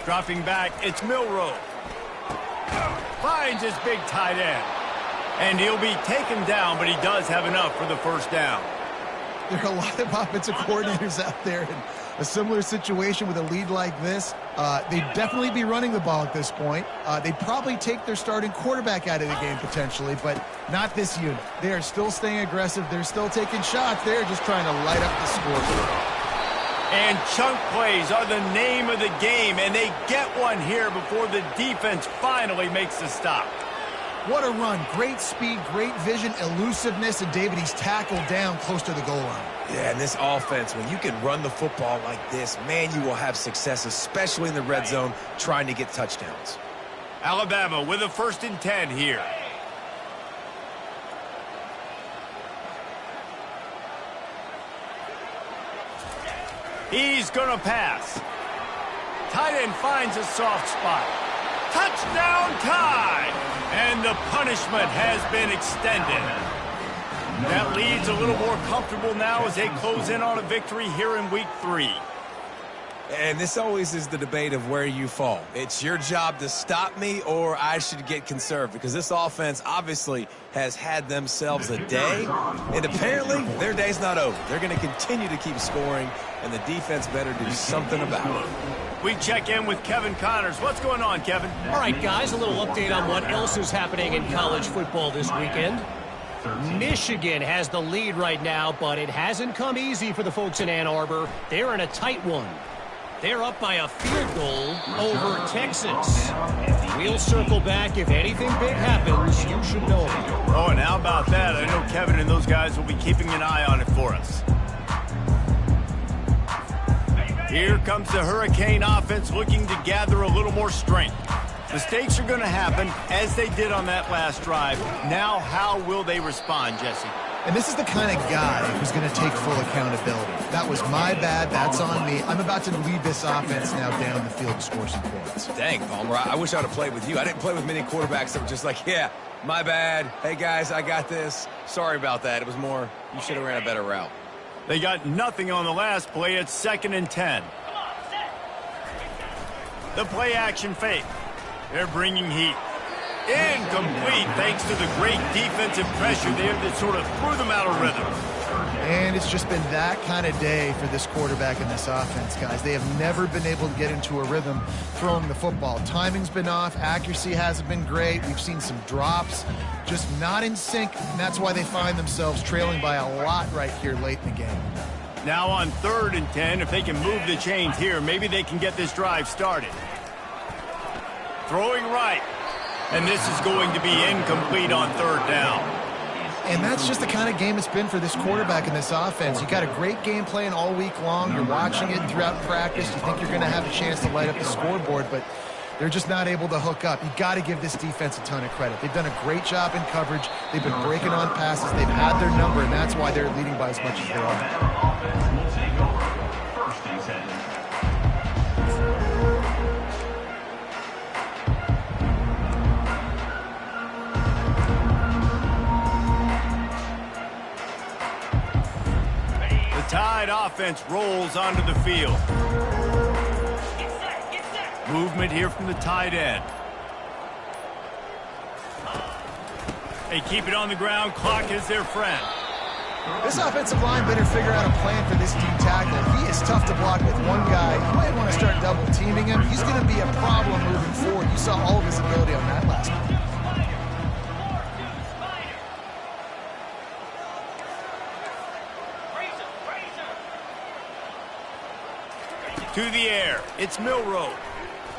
Dropping back, it's Milroe. Finds his big tight end. And he'll be taken down, but he does have enough for the first down. There are a lot of offensive coordinators out there in a similar situation with a lead like this. They'd definitely be running the ball at this point. They'd probably take their starting quarterback out of the game potentially, but not this unit. They are still staying aggressive. They're still taking shots. They're just trying to light up the scoreboard. And chunk plays are the name of the game, and they get one here before the defense finally makes the stop. What a run. Great speed, great vision, elusiveness, and David, he's tackled down close to the goal line. Yeah, and this offense, when you can run the football like this, man, you will have success, especially in the red zone, trying to get touchdowns. Alabama with a 1st and 10 here. He's going to pass. Tight end finds a soft spot. Touchdown tie! And the punishment has been extended. That lead's a little more comfortable now as they close in on a victory here in Week 3. And this always is the debate of where you fall. It's your job to stop me, or I should get conserved, because this offense obviously has had themselves a day, and apparently their day's not over. They're going to continue to keep scoring, and the defense better do something about it. We check in with Kevin Connors. What's going on, Kevin? All right, guys, a little update on what else is happening in college football this weekend. Michigan has the lead right now, but it hasn't come easy for the folks in Ann Arbor. They're in a tight one. They're up by a field goal over Texas. We'll circle back. If anything big happens, you should know. Oh, and how about that? I know Kevin and those guys will be keeping an eye on it for us. Here comes the Hurricane offense looking to gather a little more strength. Mistakes are going to happen, as they did on that last drive. Now, how will they respond, Jesse? And this is the kind of guy who's going to take full accountability. That was my bad. That's on me. I'm about to lead this offense now down the field to score some points. Dang, Palmer, I wish I would have played with you. I didn't play with many quarterbacks that were just like, yeah, my bad. Hey, guys, I got this. Sorry about that. It was more, you should have ran a better route. They got nothing on the last play. It's 2nd and 10. The play action fake. They're bringing heat. Incomplete thanks to the great defensive pressure there that sort of threw them out of rhythm. And it's just been that kind of day for this quarterback and this offense, guys. They have never been able to get into a rhythm throwing the football. Timing's been off. Accuracy hasn't been great. We've seen some drops, just not in sync, and that's why they find themselves trailing by a lot right here late in the game. Now on 3rd and 10, if they can move the chains here, maybe they can get this drive started. Throwing right. And this is going to be incomplete on 3rd down. And that's just the kind of game it's been for this quarterback and this offense. You got a great game plan all week long. You're watching it throughout practice. You think you're going to have a chance to light up the scoreboard, but they're just not able to hook up. You got to give this defense a ton of credit. They've done a great job in coverage. They've been breaking on passes. They've had their number, and that's why they're leading by as much as they are. Offense will take over. 1st and 10. Tide offense rolls onto the field. Movement here from the tight end. They keep it on the ground. Clock is their friend. This offensive line better figure out a plan for this D tackle. He is tough to block with one guy. You might want to start double teaming him. He's going to be a problem moving forward. You saw all of his ability on that last one. To the air. It's Milroe.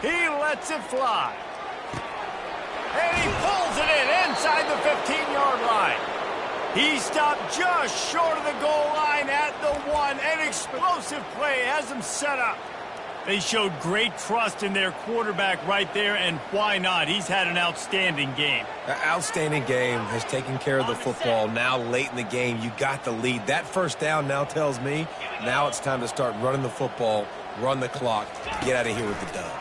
He lets it fly. And he pulls it in inside the 15-yard line. He stopped just short of the goal line at the 1. An explosive play has him set up. They showed great trust in their quarterback right there, and why not? He's had an outstanding game. An outstanding game, has taken care of the football. Now late in the game, you got the lead. That first down now tells me now it's time to start running the football, run the clock, get out of here with the dub.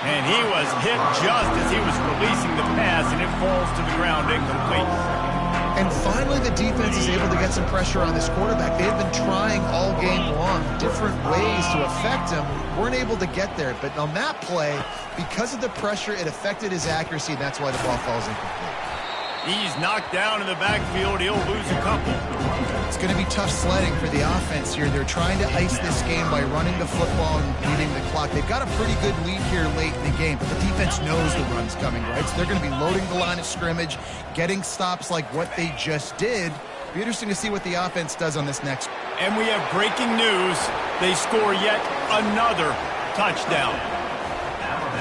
And he was hit just as he was releasing the pass, and it falls to the ground incomplete. And finally, the defense is able to get some pressure on this quarterback. They had been trying all game long, different ways to affect him. Weren't able to get there. But on that play, because of the pressure, it affected his accuracy, and that's why the ball falls incomplete. He's knocked down in the backfield. He'll lose a couple. It's going to be tough sledding for the offense here. They're trying to ice this game by running the football and beating the clock. They've got a pretty good lead here late in the game, but the defense knows the run's coming, right? So they're going to be loading the line of scrimmage, getting stops like what they just did. It'll be interesting to see what the offense does on this next. And we have breaking news. They score yet another touchdown.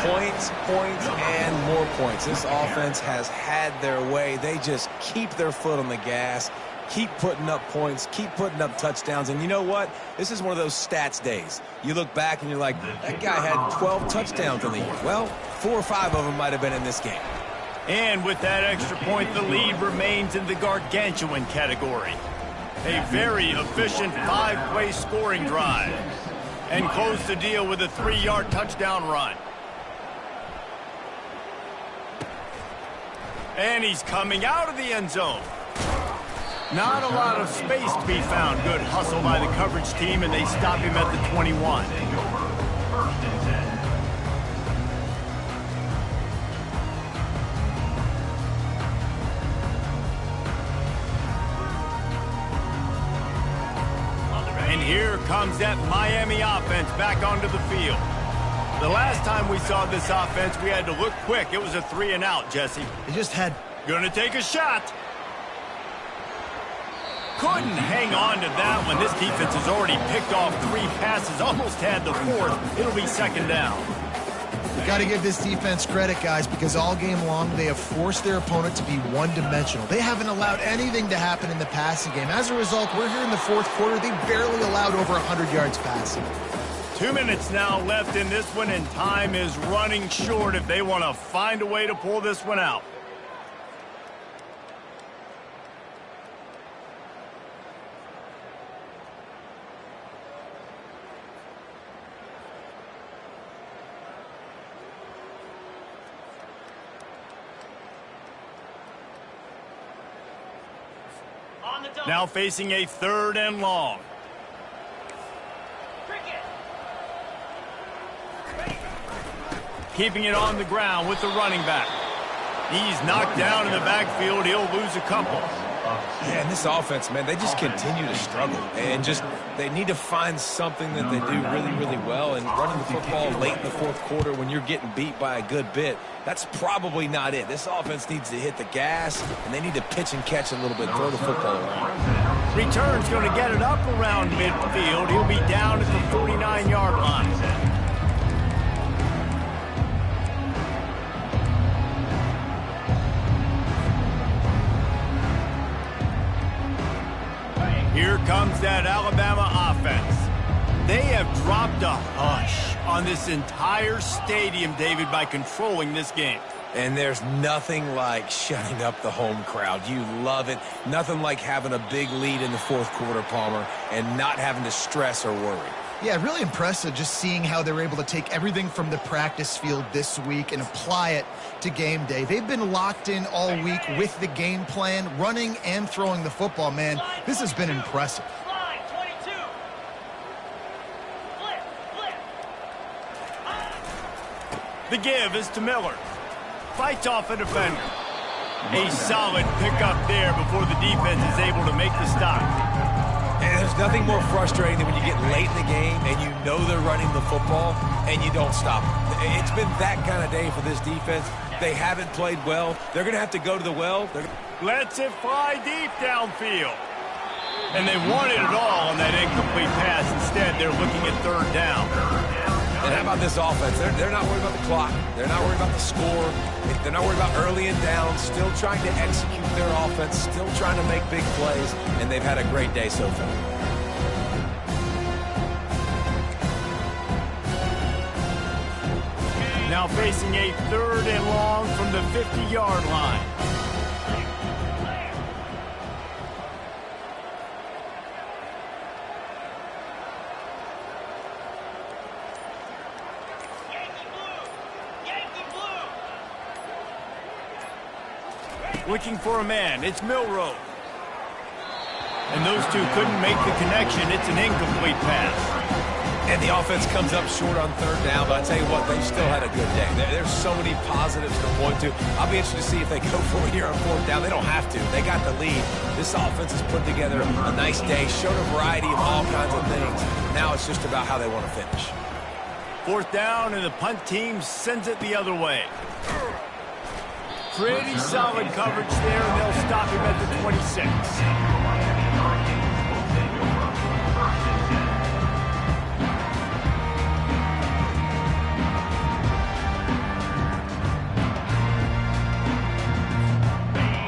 Points, and more points. This offense has had their way. They just keep their foot on the gas, keep putting up points, keep putting up touchdowns. And you know what? This is one of those stats days. You look back and you're like, that guy had 12 touchdowns in the year. Well, 4 or 5 of them might have been in this game. And with that extra point, the lead remains in the gargantuan category. A very efficient 5-play scoring drive. And close the deal with a 3-yard touchdown run. And he's coming out of the end zone. Not a lot of space to be found. Good hustle by the coverage team, and they stop him at the 21. And here comes that Miami offense back onto the field. The last time we saw this offense, we had to look quick. It was a 3-and-out, Jesse. They just had... Gonna take a shot. Couldn't hang on to that one. This defense has already picked off 3 passes, almost had the 4th. It'll be 2nd down. You got to give this defense credit, guys, because all game long they have forced their opponent to be one-dimensional. They haven't allowed anything to happen in the passing game. As a result, we're here in the 4th quarter. They barely allowed over 100 yards passing. 2 minutes now left in this one, and time is running short if they want to find a way to pull this one out. Now facing a 3rd and long. Keeping it on the ground with the running back. He's knocked down in the backfield. He'll lose a couple. Yeah, and this offense, man, they just continue to struggle. And just, they need to find something that they do really, really well. And running the football late in the 4th quarter when you're getting beat by a good bit, that's probably not it. This offense needs to hit the gas, and they need to pitch and catch a little bit, throw the football around. Return's going to get it up around midfield. He'll be down at the 49-yard line. Here comes that Alabama offense. They have dropped a hush on this entire stadium, David, by controlling this game. And there's nothing like shutting up the home crowd. You love it. Nothing like having a big lead in the 4th quarter, Palmer, and not having to stress or worry. Yeah, really impressive just seeing how they were able to take everything from the practice field this week and apply it to game day. They've been locked in all week with the game plan, running and throwing the football, man. This has been impressive. The give is to Miller. Fights off a defender. A solid pickup there before the defense is able to make the stop. And there's nothing more frustrating than when you get late in the game and you know they're running the football and you don't stop them. It's been that kind of day for this defense. They haven't played well. They're going to have to go to the well. Lets it fly deep downfield. And they wanted it all on that incomplete pass. Instead, they're looking at 3rd down. And how about this offense? They're not worried about the clock. They're not worried about the score. They're not worried about early and down. Still trying to execute their offense. Still trying to make big plays. And they've had a great day so far. Now facing a 3rd and long from the 50-yard line. Looking for a man. It's Milrow. And those two couldn't make the connection. It's an incomplete pass. And the offense comes up short on 3rd down, but I tell you what, they still had a good day. There's so many positives to point to. I'll be interested to see if they go for it here on 4th down. They don't have to. They got the lead. This offense has put together a nice day, showed a variety of all kinds of things. Now it's just about how they want to finish. 4th down, and the punt team sends it the other way. Pretty solid coverage there, and they'll stop him at the 26.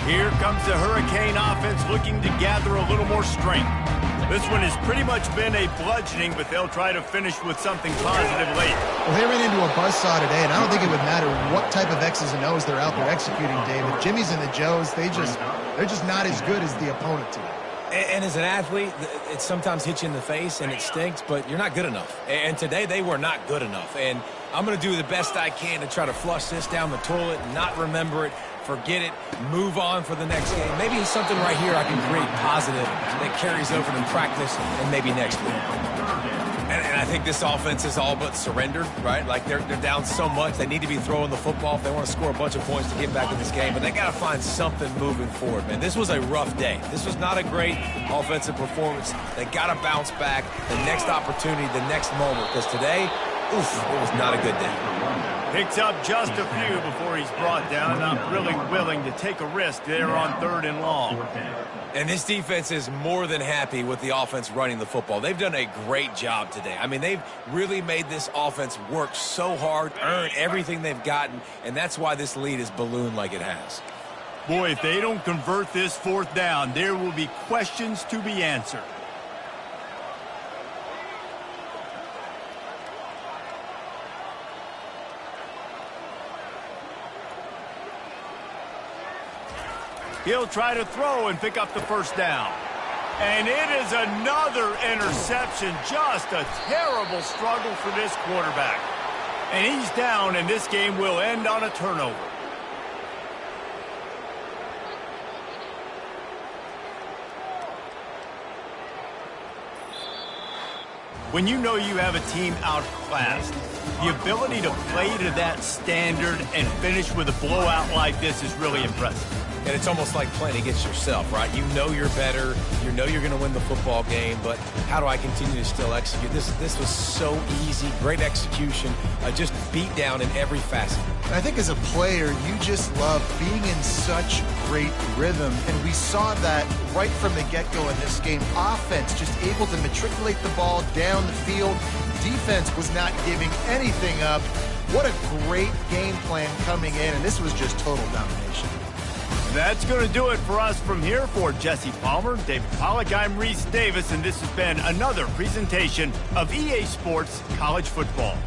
Here comes the Hurricane offense looking to gather a little more strength. This one has pretty much been a bludgeoning, but they'll try to finish with something positive late. Well, they ran into a buzzsaw today, and I don't think it would matter what type of X's and O's they're out there executing, David. Jimmy's and the Joes, they're just not as good as the opponent today. And as an athlete, it sometimes hits you in the face, and it stinks, but you're not good enough. And today, they were not good enough. And I'm going to do the best I can to try to flush this down the toilet and not remember it, forget it, move on for the next game. Maybe it's something right here I can create positive that carries over to practice and maybe next week. And I think this offense is all but surrendered, right? Like they're down so much. They need to be throwing the football if they want to score a bunch of points to get back in this game. But they got to find something moving forward, man. This was a rough day. This was not a great offensive performance. They got to bounce back the next opportunity, the next moment. Because today, oof, it was not a good day. Picks up just a few before he's brought down. Not really willing to take a risk there on 3rd and long. And this defense is more than happy with the offense running the football. They've done a great job today. I mean, they've really made this offense work so hard, earn everything they've gotten, and that's why this lead is ballooned like it has. Boy, if they don't convert this 4th down, there will be questions to be answered. He'll try to throw and pick up the 1st down. And it is another interception. Just a terrible struggle for this quarterback. And he's down, and this game will end on a turnover. When you know you have a team outclassed, the ability to play to that standard and finish with a blowout like this is really impressive. And it's almost like playing against yourself, right? You know you're better. You know you're going to win the football game, but how do I continue to still execute? This was so easy. Great execution. Just beat down in every facet. And I think as a player, you just love being in such great rhythm. And we saw that right from the get-go in this game. Offense just able to matriculate the ball down the field. Defense was not giving anything up. What a great game plan coming in, and this was just total domination. That's going to do it for us from here. For Jesse Palmer, David Pollack, I'm Reese Davis, and this has been another presentation of EA Sports College Football.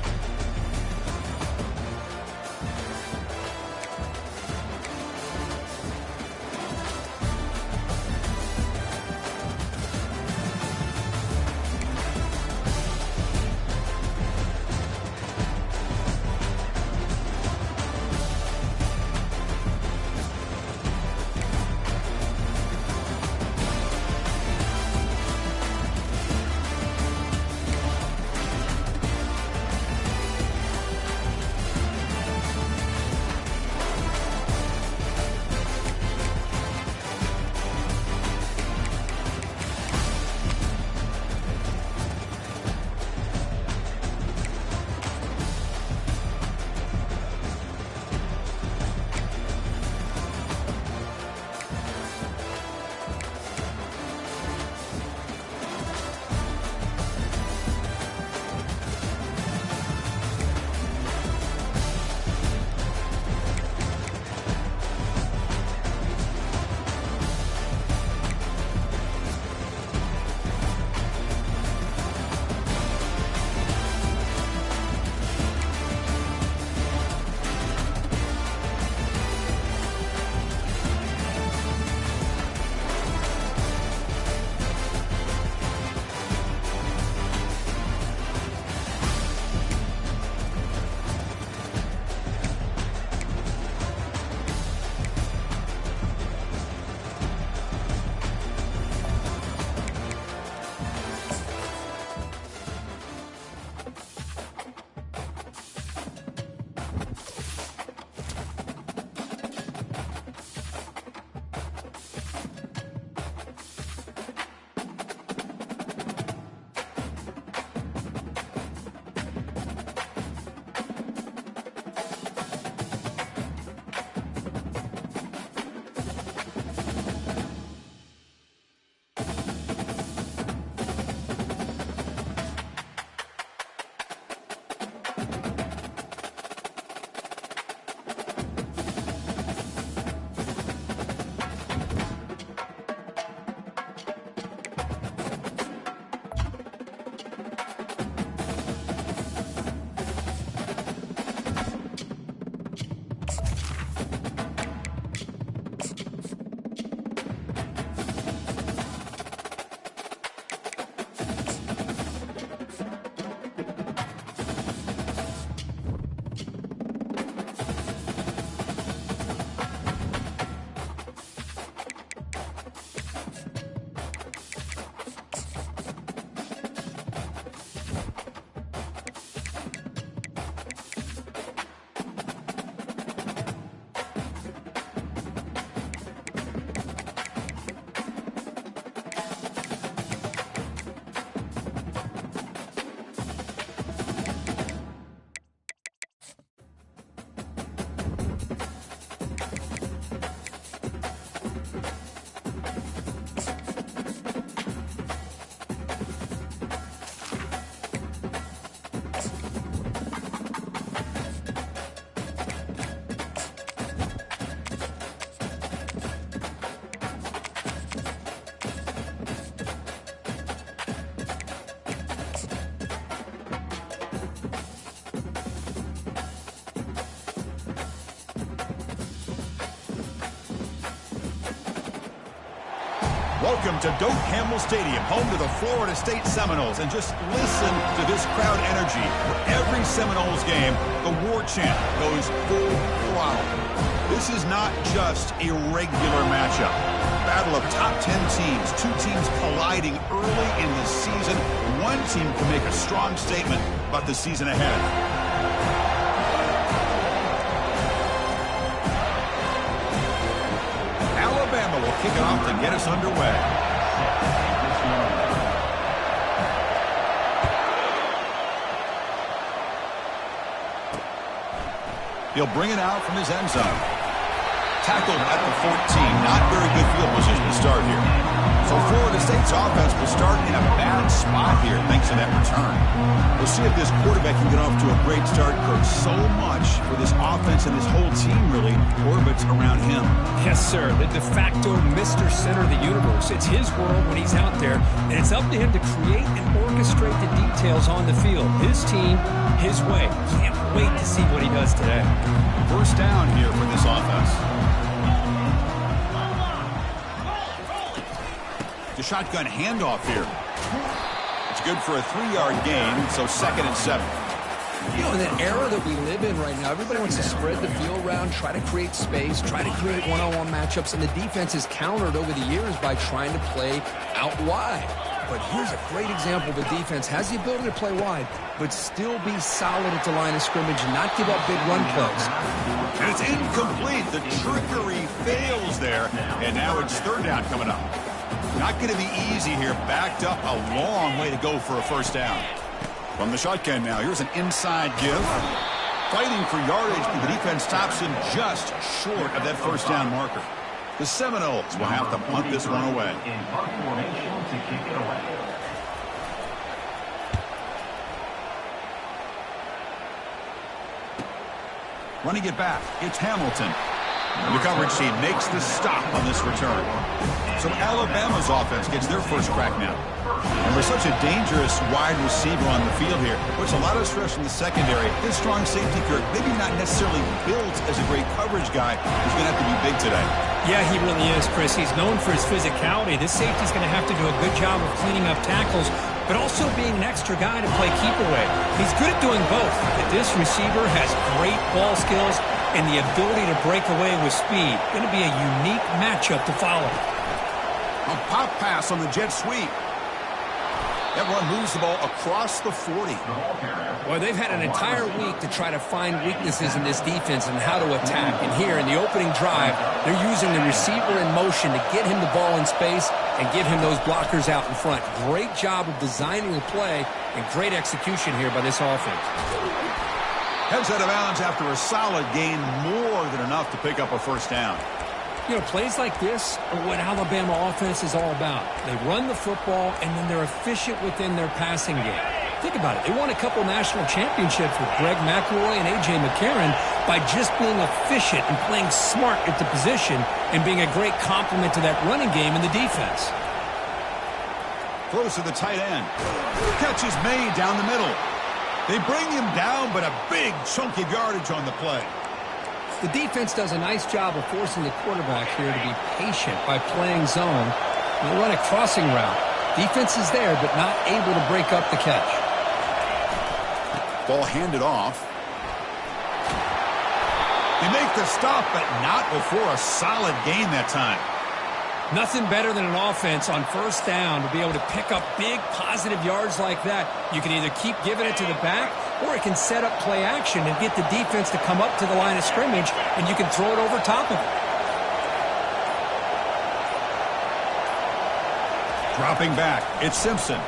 Welcome to Doak Campbell Stadium, home to the Florida State Seminoles. And just listen to this crowd energy. For every Seminoles game, the war chant goes full throttle. This is not just a regular matchup. Battle of top 10 teams, two teams colliding early in the season. One team can make a strong statement about the season ahead. Alabama will kick it off to get us underway. He'll bring it out from his end zone. Tackled at the 14. Not very good field position to start here. So Florida State's offense will start in a bad spot here thanks to that return. We'll see if this quarterback can get off to a great start. Coach, so much for this offense and this whole team really orbits around him. Yes, sir. The de facto Mr. Center of the universe. It's his world when he's out there, and it's up to him to create and orchestrate the details on the field. His team, his way. Can't wait to see what he does today. First down here for this offense. The shotgun handoff here. It's good for a 3-yard gain, so 2nd and 7. You know, in the era that we live in right now, everybody wants to spread the field around, try to create space, try to create one-on-one matchups, and the defense is countered over the years by trying to play out wide. But here's a great example. The defense has the ability to play wide, but still be solid at the line of scrimmage and not give up big run plays. And it's incomplete. The trickery fails there, and now it's 3rd down coming up. Not going to be easy here. Backed up a long way to go for a first down. From the shotgun now, here's an inside give. Fighting for yardage, but the defense stops him just short of that first down marker. The Seminoles will have to punt this one away. In punt formation to kick it away. Running it back, it's Hamilton. The coverage team makes the stop on this return. So Alabama's offense gets their first crack now. And with such a dangerous wide receiver on the field here, puts a lot of stress in the secondary. His strong safety, Kirk, maybe not necessarily built as a great coverage guy, is going to have to be big today. Yeah, he really is, Chris. He's known for his physicality. This safety's going to have to do a good job of cleaning up tackles, but also being an extra guy to play keep away. He's good at doing both, but this receiver has great ball skills and the ability to break away with speed. Going to be a unique matchup to follow. A pop pass on the jet sweep. That run moves the ball across the 40. Well, they've had an entire week to try to find weaknesses in this defense and how to attack. And here in the opening drive, they're using the receiver in motion to get him the ball in space and give him those blockers out in front. Great job of designing the play and great execution here by this offense. Heads out of bounds after a solid gain, more than enough to pick up a first down. You know, plays like this are what Alabama offense is all about. They run the football, and then they're efficient within their passing game. Think about it. They won a couple national championships with Greg McElroy and A.J. McCarron by just being efficient and playing smart at the position and being a great complement to that running game in the defense. Throws to the tight end. Catch is made down the middle. They bring him down, but a big chunk of yardage on the play. The defense does a nice job of forcing the quarterback here to be patient by playing zone. They run a crossing route. Defense is there, but not able to break up the catch. Ball handed off. They make the stop, but not before a solid gain that time. Nothing better than an offense on first down to be able to pick up big positive yards like that. You can either keep giving it to the back, or it can set up play action and get the defense to come up to the line of scrimmage, and you can throw it over top of it. Dropping back, it's Simpson.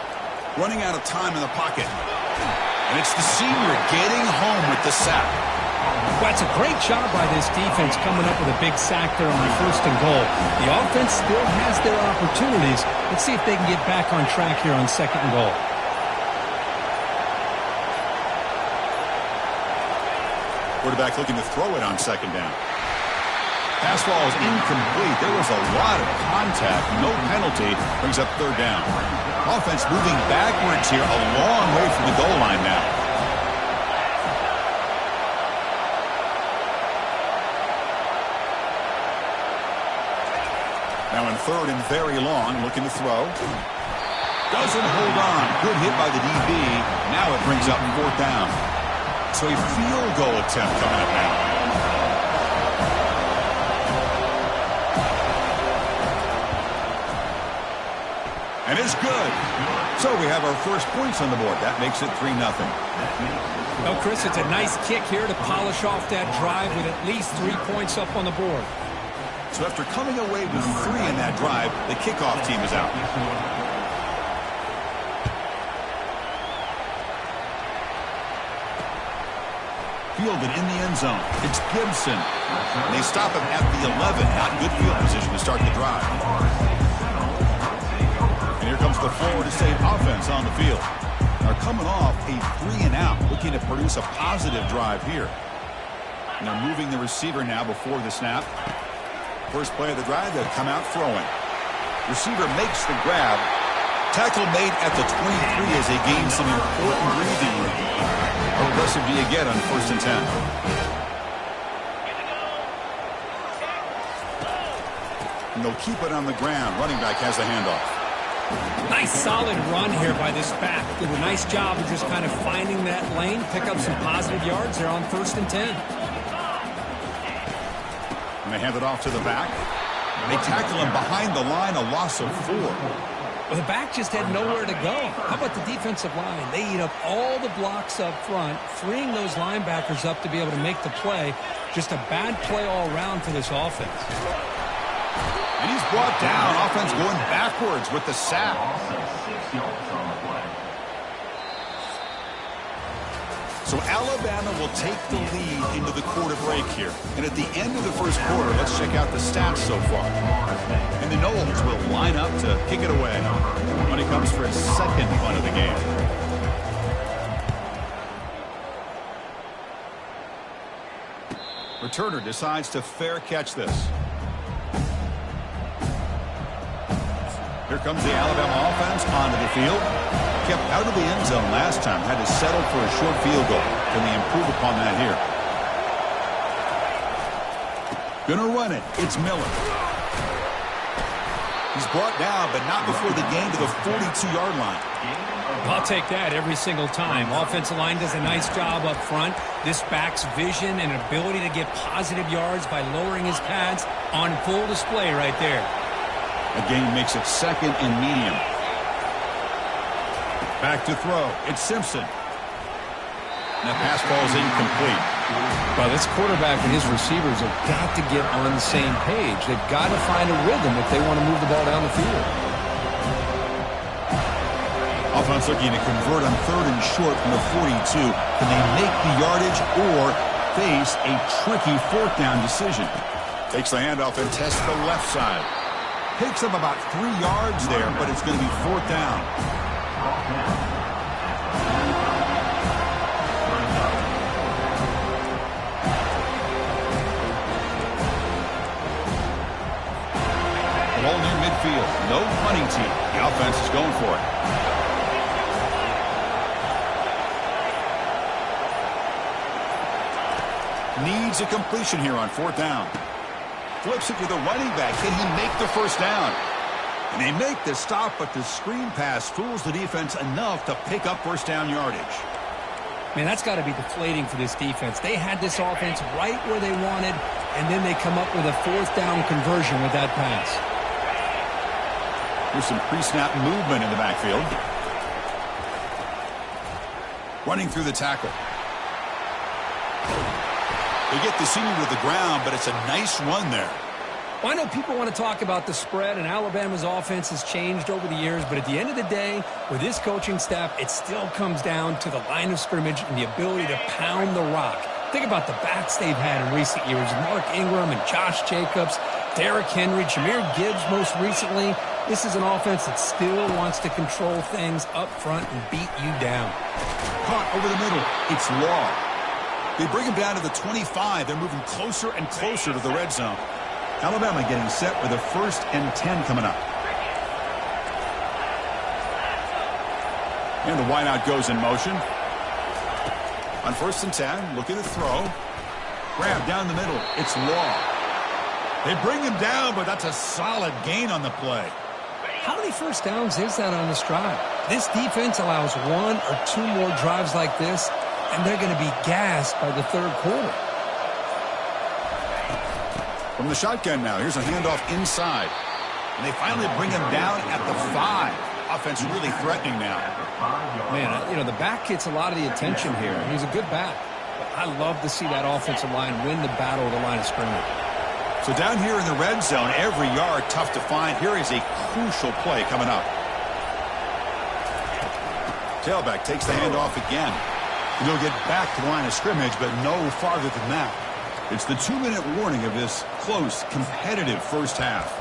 Running out of time in the pocket. And it's the senior getting home with the sack. Well, it's a great job by this defense coming up with a big sack there on 1st and goal. The offense still has their opportunities. Let's see if they can get back on track here on 2nd and goal. Quarterback looking to throw it on 2nd down. Pass ball is incomplete. There was a lot of contact. No penalty. Brings up 3rd down. Offense moving backwards here, a long way from the goal line now. Now in third and very long, looking to throw. Doesn't hold on. Good hit by the DB. Now it brings up fourth down. So a field goal attempt coming up now. And it's good. So we have our first points on the board. That makes it 3-0. Well, Chris, it's a nice kick here to polish off that drive with at least 3 points up on the board. So after coming away with 3 in that drive, the kickoff team is out. Fielded in the end zone. It's Gibson. And they stop him at the 11. Not good field position to start the drive. And here comes the Florida State offense on the field. Are coming off a 3-and-out, looking to produce a positive drive here. And they're moving the receiver now before the snap. First play of the drive, they'll come out throwing. Receiver makes the grab. Tackle made at the 23 as they gain some important breathing room. How aggressive do you get on 1st and 10? And they'll keep it on the ground. Running back has the handoff. Nice solid run here by this back. Did a nice job of just kind of finding that lane, pick up some positive yards there on 1st and 10. And they hand it off to the back. They tackle him behind the line, a loss of 4. Well, the back just had nowhere to go. How about the defensive line? They eat up all the blocks up front, freeing those linebackers up to be able to make the play. Just a bad play all around for this offense. And he's brought down. Offense going backwards with the sack. So Alabama will take the lead into the quarter break here. And at the end of the first quarter, let's check out the stats so far. And the Noles will line up to kick it away when it comes for his second punt of the game. Returner decides to fair catch this. Here comes the Alabama offense onto the field. Kept out of the end zone last time. Had to settle for a short field goal. Can they improve upon that here? Gonna run it. It's Miller. He's brought down, but not before the gain to the 42-yard line. I'll take that every single time. Offensive line does a nice job up front. This back's vision and ability to get positive yards by lowering his pads on full display right there. The game makes it 2nd and medium. Back to throw. It's Simpson. And that pass ball is incomplete. Well, this quarterback and his receivers have got to get on the same page. They've got to find a rhythm if they want to move the ball down the field. Offense looking to convert on 3rd and short from the 42. Can they make the yardage or face a tricky 4th down decision? Takes the handoff and tests the left side. Picks up about 3 yards there, but it's going to be 4th down. Ball near midfield. No punting team. The offense is going for it. Needs a completion here on 4th down. Flips it to the running back. Can he make the first down? And they make the stop, but the screen pass fools the defense enough to pick up first down yardage. Man, that's got to be deflating for this defense. They had this offense right where they wanted, and then they come up with a 4th down conversion with that pass. There's some pre-snap movement in the backfield. Running through the tackle. They get the senior to the ground, but it's a nice run there. Well, I know people want to talk about the spread, and Alabama's offense has changed over the years, but at the end of the day, with this coaching staff, it still comes down to the line of scrimmage and the ability to pound the rock. Think about the backs they've had in recent years. Mark Ingram and Josh Jacobs, Derrick Henry, Jahmyr Gibbs most recently. This is an offense that still wants to control things up front and beat you down. Caught over the middle. It's Law. They bring him down to the 25. They're moving closer and closer to the red zone. Alabama getting set with a 1st and 10 coming up. And the wideout goes in motion. On 1st and 10, looking to throw. Grab down the middle. It's Law. They bring him down, but that's a solid gain on the play. How many first downs is that on this drive? This defense allows 1 or 2 more drives like this, and they're going to be gassed by the third quarter. From the shotgun now, here's a handoff inside. And they finally bring him down at the 5. Offense really threatening now. Man, the back gets a lot of the attention here. He's a good back. But I love to see that offensive line win the battle of the line of scrimmage. So down here in the red zone, every yard tough to find. Here is a crucial play coming up. Tailback takes the handoff again. And he'll get back to the line of scrimmage, but no farther than that. It's the 2-minute warning of this close, competitive first half.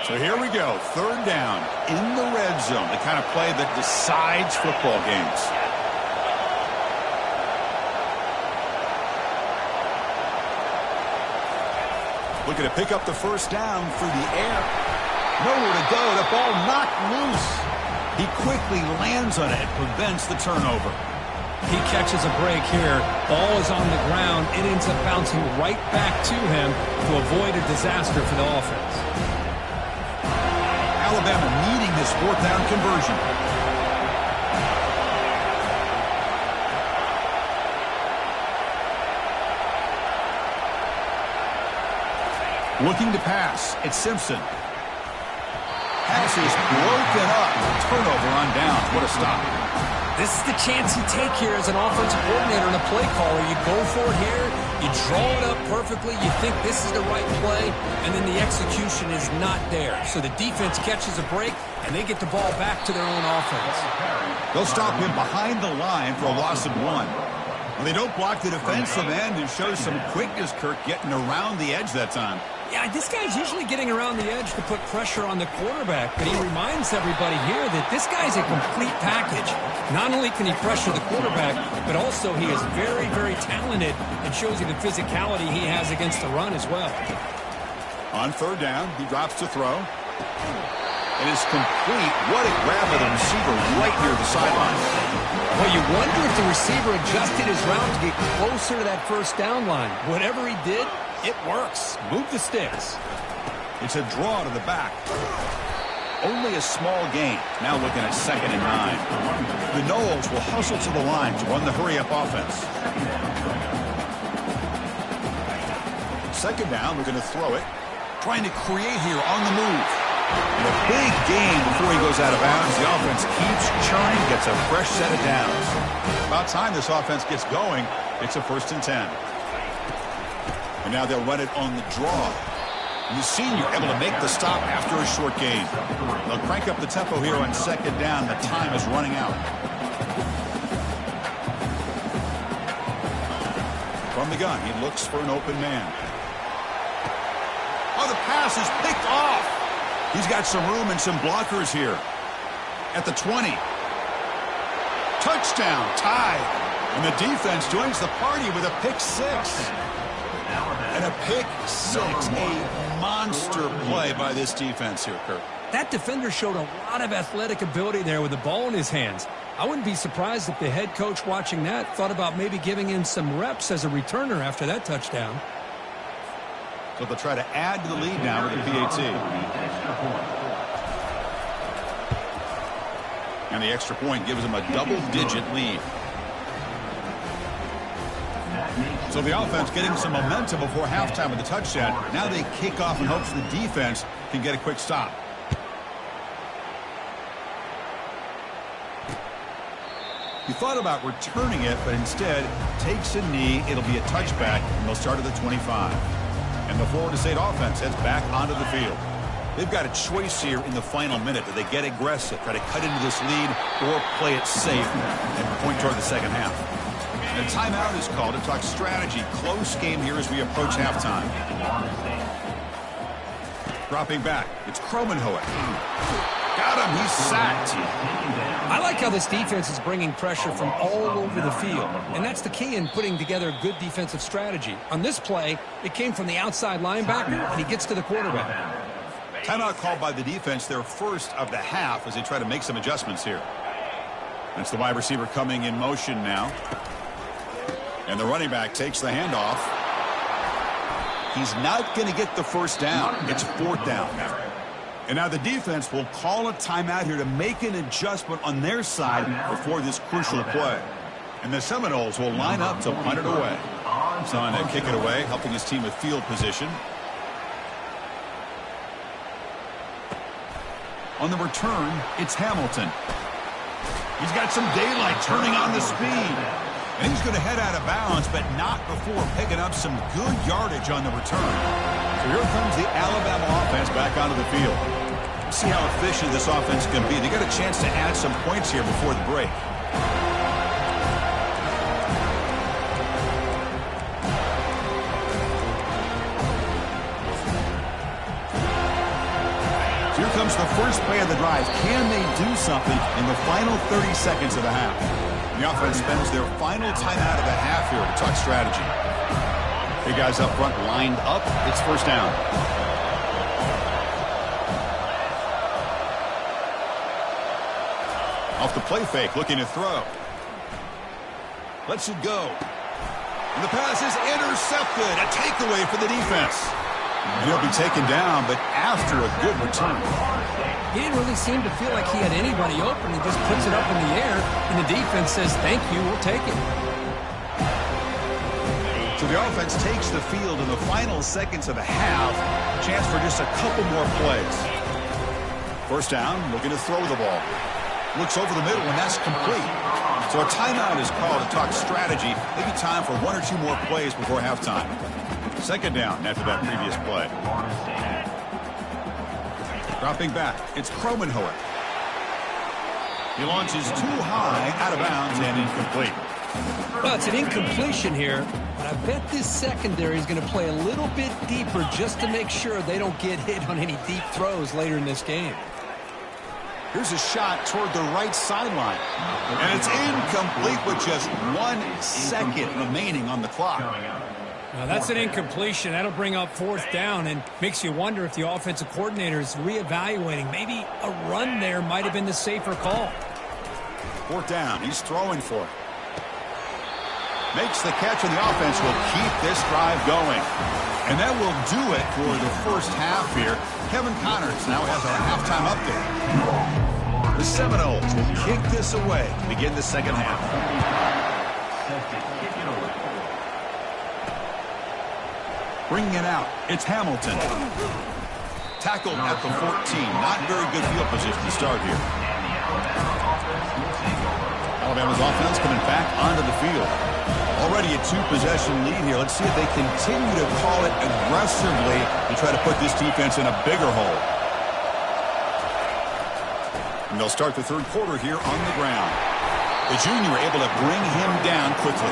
So here we go, 3rd down in the red zone, the kind of play that decides football games. Looking to pick up the first down through the air. Nowhere to go, the ball knocked loose. He quickly lands on it and prevents the turnover. He catches a break here. Ball is on the ground. It ends up bouncing right back to him to avoid a disaster for the offense. Alabama needing this 4th down conversion. Looking to pass. It's Simpson. Pass is broken up. Turnover on down. What a stop. This is the chance you take here as an offensive coordinator and a play caller. You go for it here. You draw it up perfectly. You think this is the right play, and then the execution is not there. So the defense catches a break, and they get the ball back to their own offense. They'll stop him behind the line for a loss of 1. Well, they don't block the defensive end and show some quickness, Kirk, getting around the edge that time. Yeah, this guy's usually getting around the edge to put pressure on the quarterback, but he reminds everybody here that this guy's a complete package. Not only can he pressure the quarterback, but also he is very, very talented and shows you the physicality he has against the run as well. On 3rd down, he drops to throw. It is complete. What a grab by the receiver right near the sideline. Well, you wonder if the receiver adjusted his route to get closer to that first down line. Whatever he did, it works. Move the sticks. It's a draw to the back. Only a small gain. Now looking at 2nd and 9. The Noles will hustle to the line to run the hurry-up offense. 2nd down, looking to throw it. Trying to create here on the move. And a big gain before he goes out of bounds. The offense keeps churning, gets a fresh set of downs. About time this offense gets going. It's a 1st and 10. And now they'll run it on the draw. And the senior able to make the stop after a short gain. They'll crank up the tempo here on 2nd down. The time is running out. From the gun, he looks for an open man. Oh, the pass is picked off. He's got some room and some blockers here. At the 20. Touchdown, tied. And the defense joins the party with a pick 6. And a pick 6, a monster play by this defense here, Kirk. That defender showed a lot of athletic ability there with the ball in his hands. I wouldn't be surprised if the head coach watching that thought about maybe giving him some reps as a returner after that touchdown. So they'll try to add to the lead now with a PAT. And the extra point gives them a double-digit lead. So the offense getting some momentum before halftime with the touchdown. Now they kick off in hopes the defense can get a quick stop. He thought about returning it, but instead takes a knee. It'll be a touchback, and they'll start at the 25. And the Florida State offense heads back onto the field. They've got a choice here in the final minute. Do they get aggressive, try to cut into this lead, or play it safe and point toward the second half? And a timeout is called to talk strategy. Close game here as we approach halftime. Dropping back, it's Kromenhoek. Got him, he's sacked. I like how this defense is bringing pressure from all over the field, and that's the key in putting together a good defensive strategy. On this play, it came from the outside linebacker, and he gets to the quarterback. Timeout called by the defense, their first of the half, as they try to make some adjustments here. That's the wide receiver coming in motion now. And the running back takes the handoff. He's not going to get the first down. It's 4th down. And now the defense will call a timeout here to make an adjustment on their side before this crucial play. And the Seminoles will line up to punt it away. He's on to kick it away, helping his team with field position. On the return, it's Hamilton. He's got some daylight turning on the speed. And he's going to head out of bounds, but not before picking up some good yardage on the return. So here comes the Alabama offense back onto the field. See how efficient this offense can be. They got a chance to add some points here before the break. So here comes the first play of the drive. Can they do something in the final 30 seconds of the half? The offense spends their final timeout of the half here to talk strategy. Hey, guys up front lined up. It's 1st down. Off the play fake, looking to throw. Lets it go. And the pass is intercepted. A takeaway for the defense. And he'll be taken down, but after a good return. He didn't really seem to feel like he had anybody open. He just puts it up in the air, and the defense says, thank you, we'll take it. So the offense takes the field in the final seconds of the half. Chance for just a couple more plays. 1st down, looking to throw the ball. Looks over the middle, and that's complete. So a timeout is called to talk strategy. Maybe time for 1 or 2 more plays before halftime. 2nd down after that previous play. Dropping back, it's Kromenhoek. He launches too high, out of bounds, and incomplete. Well, it's an incompletion here, but I bet this secondary is going to play a little bit deeper just to make sure they don't get hit on any deep throws later in this game. Here's a shot toward the right sideline. And it's incomplete with just 1 second remaining on the clock. Now that's an incompletion. That'll bring up 4th down and makes you wonder if the offensive coordinator is reevaluating. Maybe a run there might have been the safer call. 4th down. He's throwing for it. Makes the catch, and the offense will keep this drive going. And that will do it for the first half here. Kevin Connors now has our halftime update. The Seminoles will kick this away to begin the second half. Bringing it out, it's Hamilton. Tackled at the 14. Not very good field position to start here. Alabama's offense coming back onto the field. Already a 2-possession lead here. Let's see if they continue to call it aggressively to try to put this defense in a bigger hole. And they'll start the 3rd quarter here on the ground. The junior able to bring him down quickly.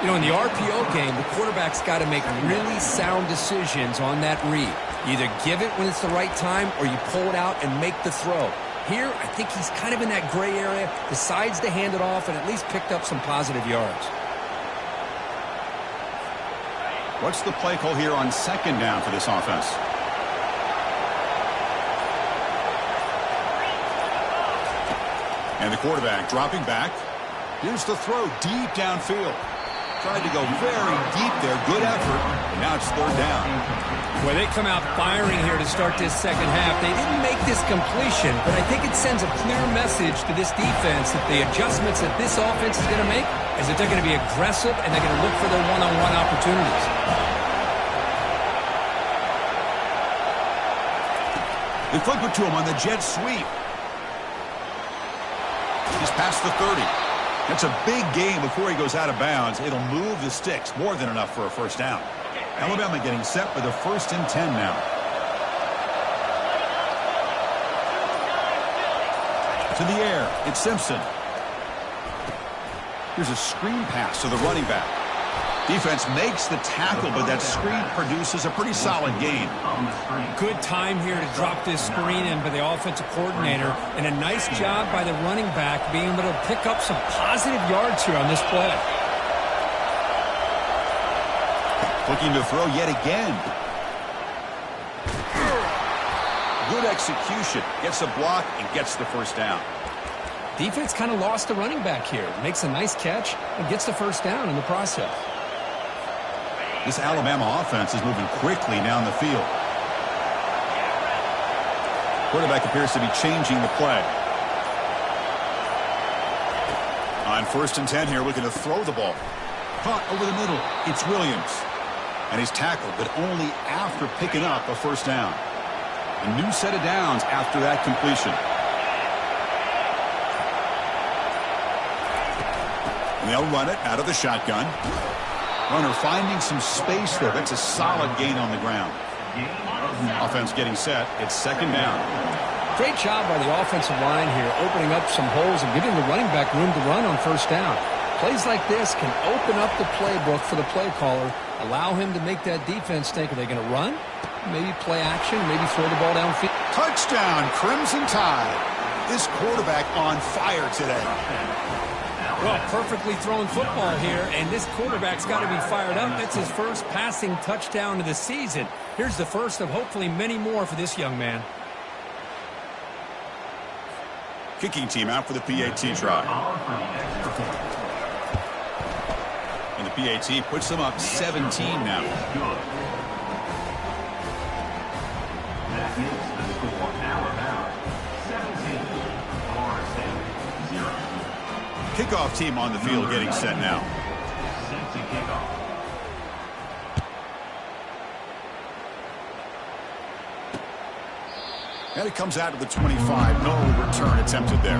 You know, in the RPO game, the quarterback's got to make really sound decisions on that read. You either give it when it's the right time or you pull it out and make the throw. Here, I think he's kind of in that gray area, decides to hand it off and at least picked up some positive yards. What's the play call here on 2nd down for this offense? And the quarterback dropping back. Here's the throw deep downfield. Tried to go very deep there. Good effort. And now it's 3rd down. Well, they come out firing here to start this second half. They didn't make this completion, but I think it sends a clear message to this defense that the adjustments that this offense is going to make is that they're going to be aggressive and they're going to look for their one-on-one opportunities. They flip it to him on the jet sweep. He's past the 30. That's a big gain before he goes out of bounds. It'll move the sticks. More than enough for a 1st down. Alabama getting set for the 1st and 10 now. To the air, it's Simpson. Here's a screen pass to the running back. Defense makes the tackle, but that screen produces a pretty solid gain. Good time here to drop this screen in by the offensive coordinator, and a nice job by the running back being able to pick up some positive yards here on this play. Looking to throw yet again. Good execution. Gets a block and gets the 1st down. Defense kind of lost the running back here. Makes a nice catch and gets the 1st down in the process. This Alabama offense is moving quickly down the field. Quarterback appears to be changing the play. On 1st and 10 here, looking to throw the ball. Caught over the middle. It's Williams. And he's tackled, but only after picking up a first down. A new set of downs after that completion. And they'll run it out of the shotgun. Runner finding some space there. That's a solid gain on the ground. Offense getting set. It's 2nd down. Great job by the offensive line here, opening up some holes and giving the running back room to run on 1st down. Plays like this can open up the playbook for the play caller, allow him to make that defense think, are they going to run? Maybe play action, maybe throw the ball downfield. Touchdown, Crimson Tide. This quarterback on fire today. Well, perfectly thrown football here, and this quarterback's got to be fired up. It's his first passing touchdown of the season. Here's the first of hopefully many more for this young man. Kicking team out for the PAT try. And the PAT puts them up 17 now. That makes the score Alabama 17, Florida State 0. Kickoff team on the field getting set now. Set to kickoff. And it comes out to the 25. No return attempted there.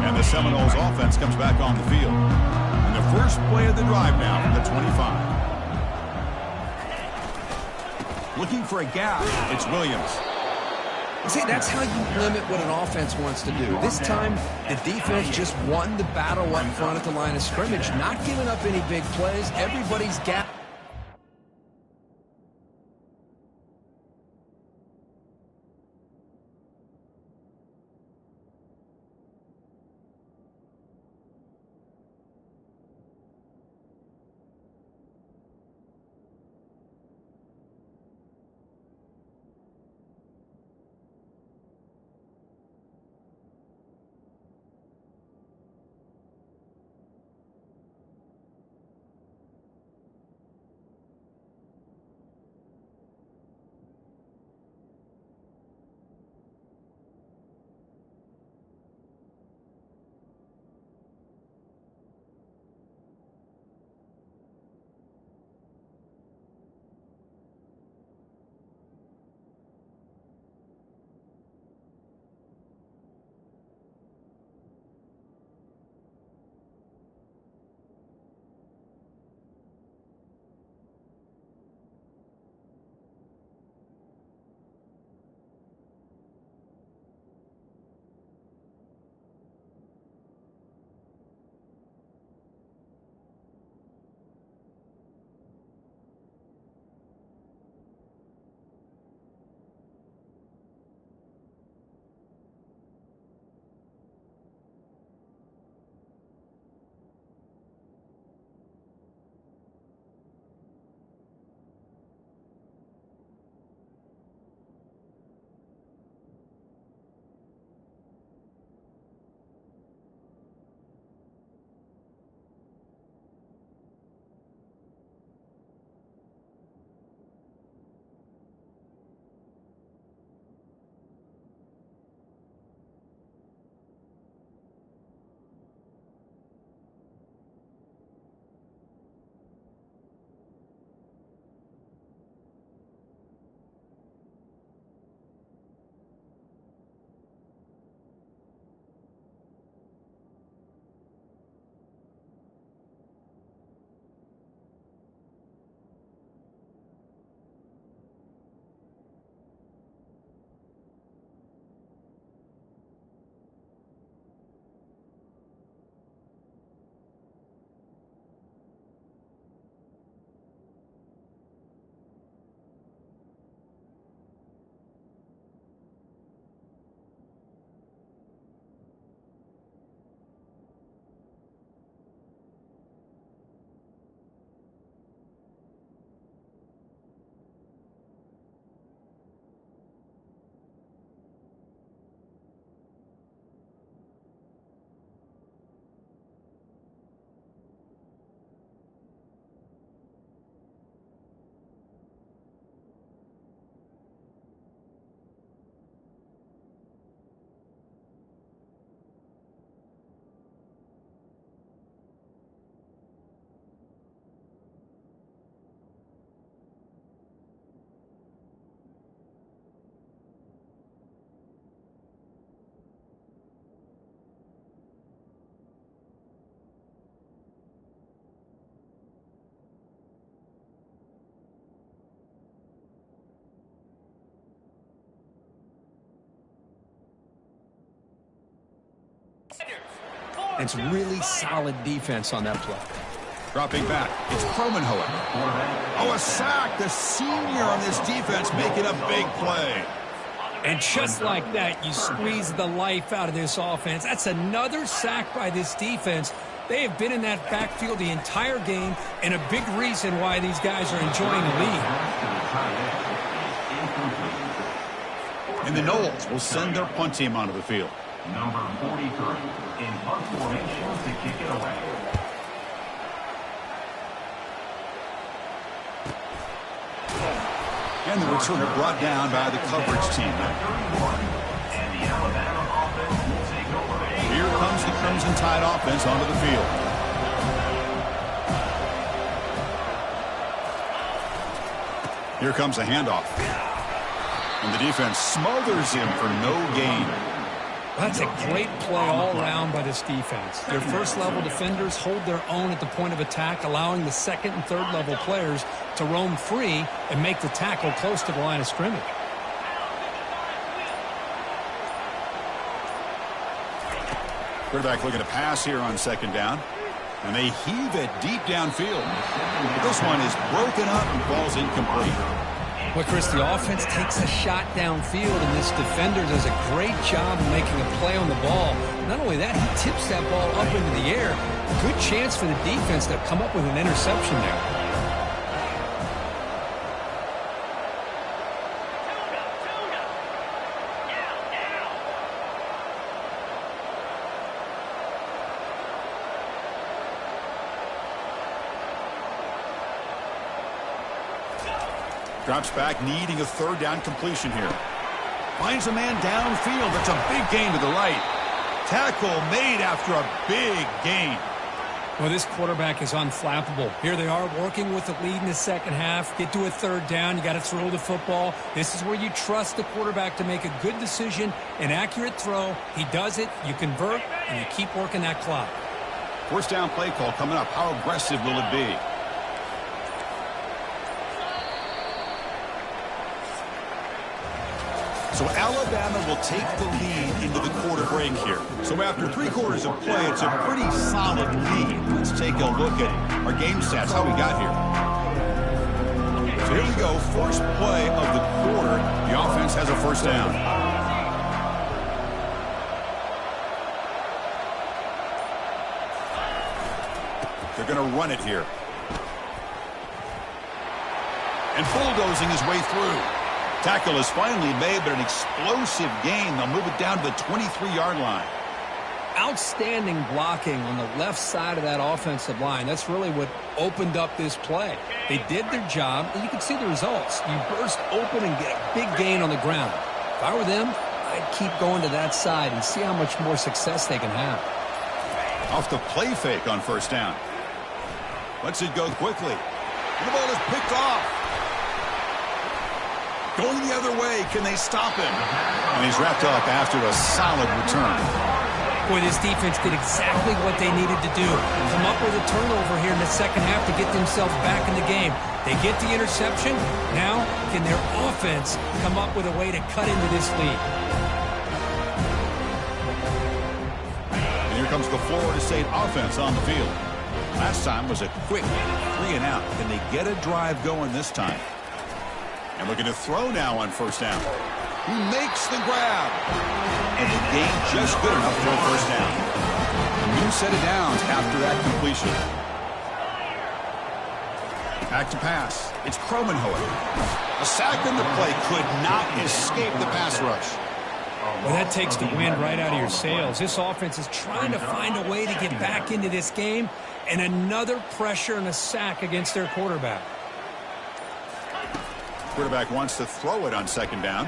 And the Seminoles offense comes back on the field. And the first play of the drive now from the 25. Looking for a gap. It's Williams. See, that's how you limit what an offense wants to do. This time, the defense just won the battle up front at the line of scrimmage, not giving up any big plays. Everybody's gap. And it's really solid defense on that play. Dropping back, it's Kromenhoek. Oh, a sack. The senior on this defense making a big play. And just like that, you squeeze the life out of this offense. That's another sack by this defense. They have been in that backfield the entire game, and a big reason why these guys are enjoying the lead. And the Knowles will send their punt team onto the field. Number 43 in punt formation to kick it away. And the returner brought down by the coverage team. And the Alabama offense will take over. Here comes the Crimson Tide offense onto the field. Here comes a handoff. And the defense smothers him for no gain. That's a great play all around by this defense. Their first-level defenders hold their own at the point of attack, allowing the second and third-level players to roam free and make the tackle close to the line of scrimmage. Quarterback looking to pass here on second down. And they heave it deep downfield. But this one is broken up and falls incomplete. Well, Chris, the offense takes a shot downfield, and this defender does a great job of making a play on the ball. Not only that, he tips that ball up into the air. Good chance for the defense to come up with an interception there. Drops back, needing a third down completion here. Finds a man downfield. That's a big gain to the right. Tackle made after a big gain. Well, this quarterback is unflappable. Here they are working with the lead in the second half. Get to a third down. You got to throw the football. This is where you trust the quarterback to make a good decision, an accurate throw. He does it. You convert, and you keep working that clock. First down play call coming up. How aggressive will it be? So Alabama will take the lead into the quarter break here. So after 3 quarters of play, it's a pretty solid lead. Let's take a look at our game stats, how we got here. So here we go, first play of the quarter. The offense has a first down. They're going to run it here. And bulldozing his way through. Tackle is finally made, but an explosive gain. They'll move it down to the 23-yard line. Outstanding blocking on the left side of that offensive line. That's really what opened up this play. They did their job, and you can see the results. You burst open and get a big gain on the ground. If I were them, I'd keep going to that side and see how much more success they can have. Off the play fake on first down. Lets it go quickly. And the ball is picked off. Going the other way, can they stop him? And he's wrapped up after a solid return. Boy, this defense did exactly what they needed to do. Come up with a turnover here in the second half to get themselves back in the game. They get the interception. Now, can their offense come up with a way to cut into this lead? And here comes the Florida State offense on the field. Last time was a quick 3 and out. Can they get a drive going this time? And looking to throw now on first down. He makes the grab. And the gain just good enough for a first down. A new set of downs after that completion. Back to pass. It's Kromenhoek. A sack in the play could not escape the pass rush. Well, that takes the wind right out of your sails. This offense is trying to find a way to get back into this game. And another pressure and a sack against their quarterback. Quarterback wants to throw it on second down.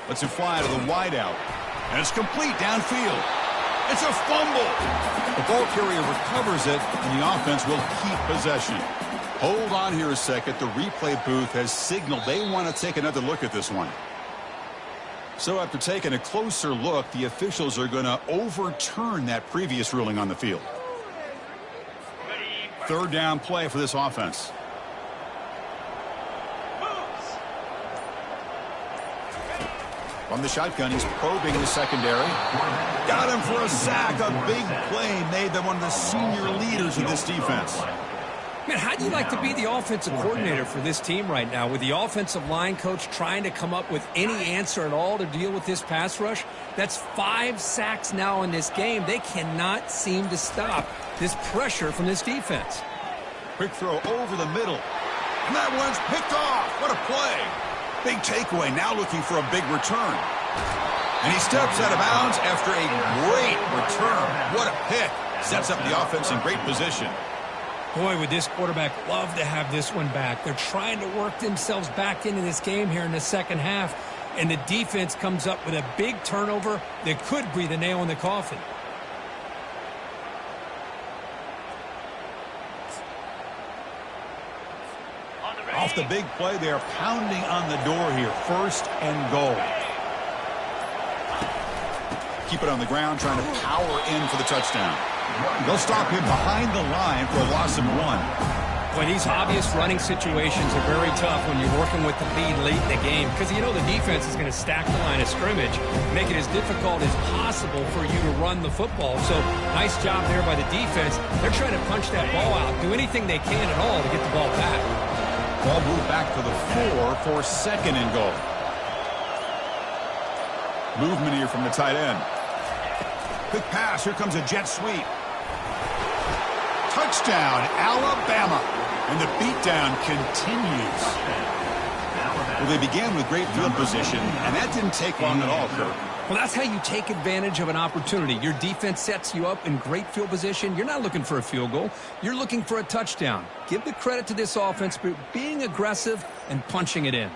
Lets it fly to the wideout. And it's complete downfield. It's a fumble. The ball carrier recovers it, and the offense will keep possession. Hold on here a second. The replay booth has signaled they want to take another look at this one. So after taking a closer look, the officials are going to overturn that previous ruling on the field. Third down play for this offense. From the shotgun, he's probing the secondary. Got him for a sack. A big play made them one of the senior leaders of this defense. Man, how do you like to be the offensive coordinator for this team right now with the offensive line coach trying to come up with any answer at all to deal with this pass rush? That's 5 sacks now in this game. They cannot seem to stop this pressure from this defense. Quick throw over the middle. And that one's picked off. What a play. Big takeaway, now looking for a big return. And he steps out of bounds after a great return. What a pick. Sets up the offense in great position. Boy, would this quarterback love to have this one back. They're trying to work themselves back into this game here in the second half, and the defense comes up with a big turnover that could breathe a nail in the coffin. Off the big play, they are pounding on the door here. 1st and goal. Keep it on the ground, trying to power in for the touchdown. They'll stop him behind the line for a loss of 1. Well, these obvious running situations are very tough when you're working with the lead late in the game because you know the defense is going to stack the line of scrimmage, make it as difficult as possible for you to run the football. So, nice job there by the defense. They're trying to punch that ball out, do anything they can at all to get the ball back. Ball moved back to the 4 for 2nd and goal. Movement here from the tight end. Quick pass. Here comes a jet sweep. Touchdown, Alabama. And the beatdown continues. Well, they began with great field position, and that didn't take long at all, Kirk. Well, that's how you take advantage of an opportunity. Your defense sets you up in great field position. You're not looking for a field goal. You're looking for a touchdown. Give the credit to this offense for being aggressive and punching it in.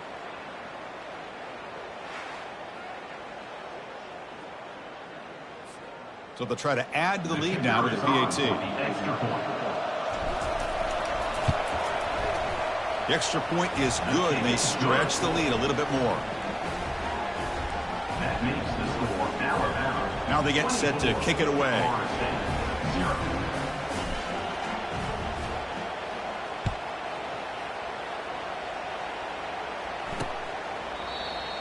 So they'll try to add to the lead now with the PAT. The extra point is good, and they stretch the lead a little bit more. That makes the score Alabama. Now they get set to kick it away.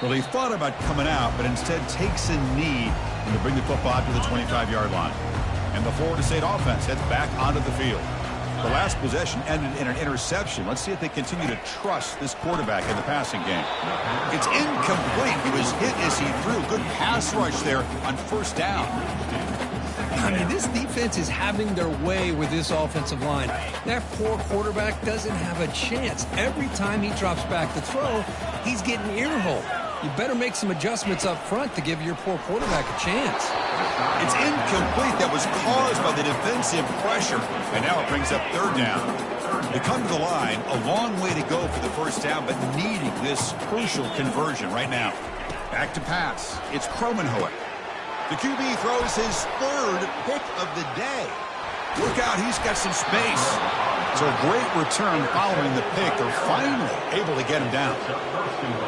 Well, he thought about coming out, but instead takes a knee to bring the football out to the 25-yard line. And the Florida State offense heads back onto the field. The last possession ended in an interception. Let's see if they continue to trust this quarterback in the passing game. It's incomplete. He was hit as he threw. Good pass rush there on 1st down. I mean, this defense is having their way with this offensive line. That poor quarterback doesn't have a chance. Every time he drops back to throw, he's getting earholed. You better make some adjustments up front to give your poor quarterback a chance. It's incomplete. That was caused by the defensive pressure. And now it brings up 3rd down. They come to the line, a long way to go for the 1st down, but needing this crucial conversion right now. Back to pass. It's Kromenhoek. The QB throws his 3rd pick of the day. Look out, he's got some space. So a great return following the pick. They're finally able to get him down.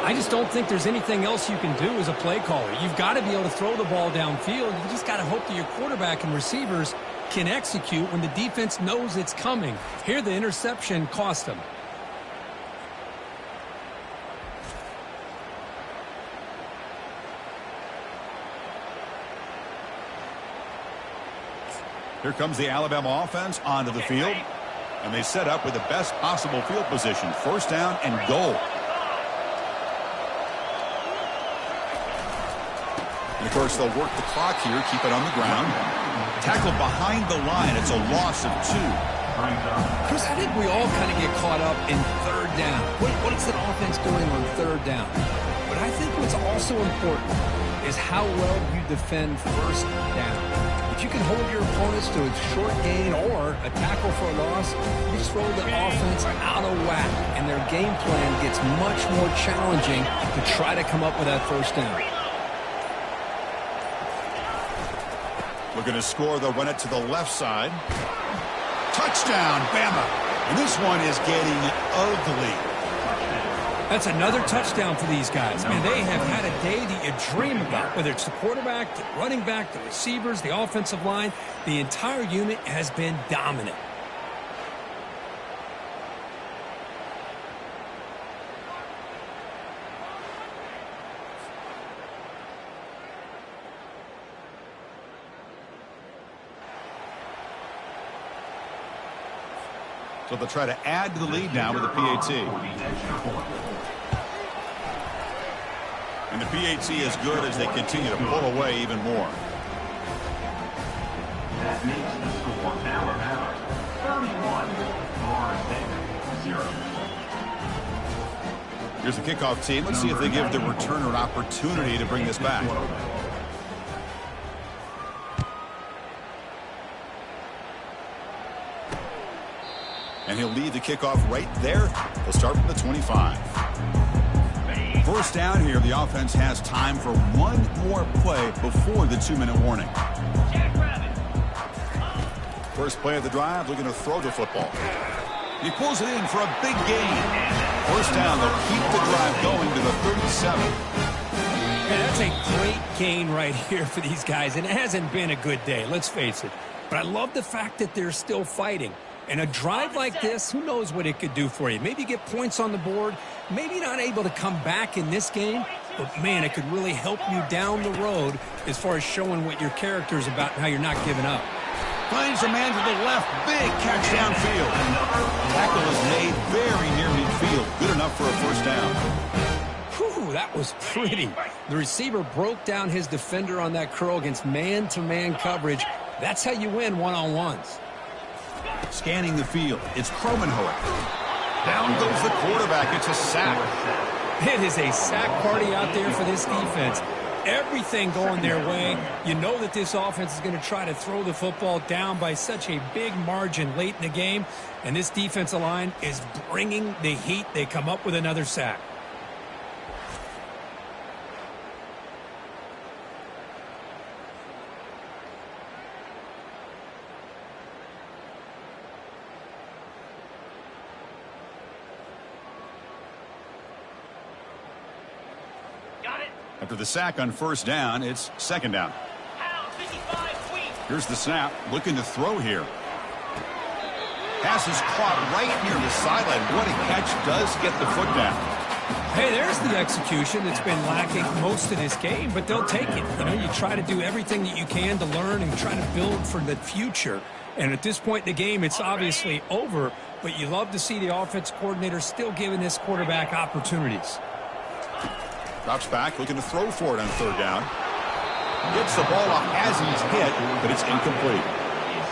I just don't think there's anything else you can do as a play caller. You've got to be able to throw the ball downfield. You just got to hope that your quarterback and receivers can execute when the defense knows it's coming. Here, the interception cost them. Here comes the Alabama offense onto the field. And they set up with the best possible field position. 1st down and goal. And, of course, they'll work the clock here, keep it on the ground. Tackle behind the line. It's a loss of 2. Chris, I think we all kind of get caught up in 3rd down. What is the offense doing on 3rd down? But I think what's also important is how well you defend 1st down. If you can hold your opponents to a short gain or a tackle for a loss, you throw the offense out of whack, and their game plan gets much more challenging to try to come up with that 1st down. Looking to score, they'll run it to the left side. Touchdown, Bama. And this one is getting ugly. That's another touchdown for these guys. Man, they have had a day that you dream about, whether it's the quarterback, the running back, the receivers, the offensive line. The entire unit has been dominant. So they'll try to add to the lead now with the PAT. And the PAT is good as they continue to pull away even more. That makes the score Alabama 31, Florida State 0. Here's the kickoff team. Let's see if they give the returner an opportunity to bring this back. And he'll lead the kickoff right there. He'll start from the 25. First down here, the offense has time for one more play before the 2-minute warning. First play of the drive, looking to throw the football. He pulls it in for a big gain. First down, they'll keep the drive going to the 37. Yeah, that's a great gain right here for these guys, and it hasn't been a good day, let's face it. But I love the fact that they're still fighting. And a drive like this, who knows what it could do for you. Maybe get points on the board, maybe not able to come back in this game, but, man, it could really help you down the road as far as showing what your character is about and how you're not giving up. Finds a man to the left. Big catch downfield. Tackle is made very near midfield. Good enough for a first down. Whew, that was pretty. The receiver broke down his defender on that curl against man-to-man coverage. That's how you win one-on-ones. Scanning the field. It's Kromenhoek. Down goes the quarterback. It's a sack. It is a sack party out there for this defense. Everything going their way. You know that this offense is going to try to throw the football down by such a big margin late in the game. And this defensive line is bringing the heat. They come up with another sack. After the sack on first down, it's second down. Here's the snap. Looking to throw here. Pass is caught right near the sideline. What a catch. Does get the foot down. Hey, there's the execution that's been lacking most of this game, but they'll take it. You know, you try to do everything that you can to learn and try to build for the future. And at this point in the game, it's obviously over, but you love to see the offense coordinator still giving this quarterback opportunities. Drops back, looking to throw for it on third down. Gets the ball off as he's hit, but it's incomplete.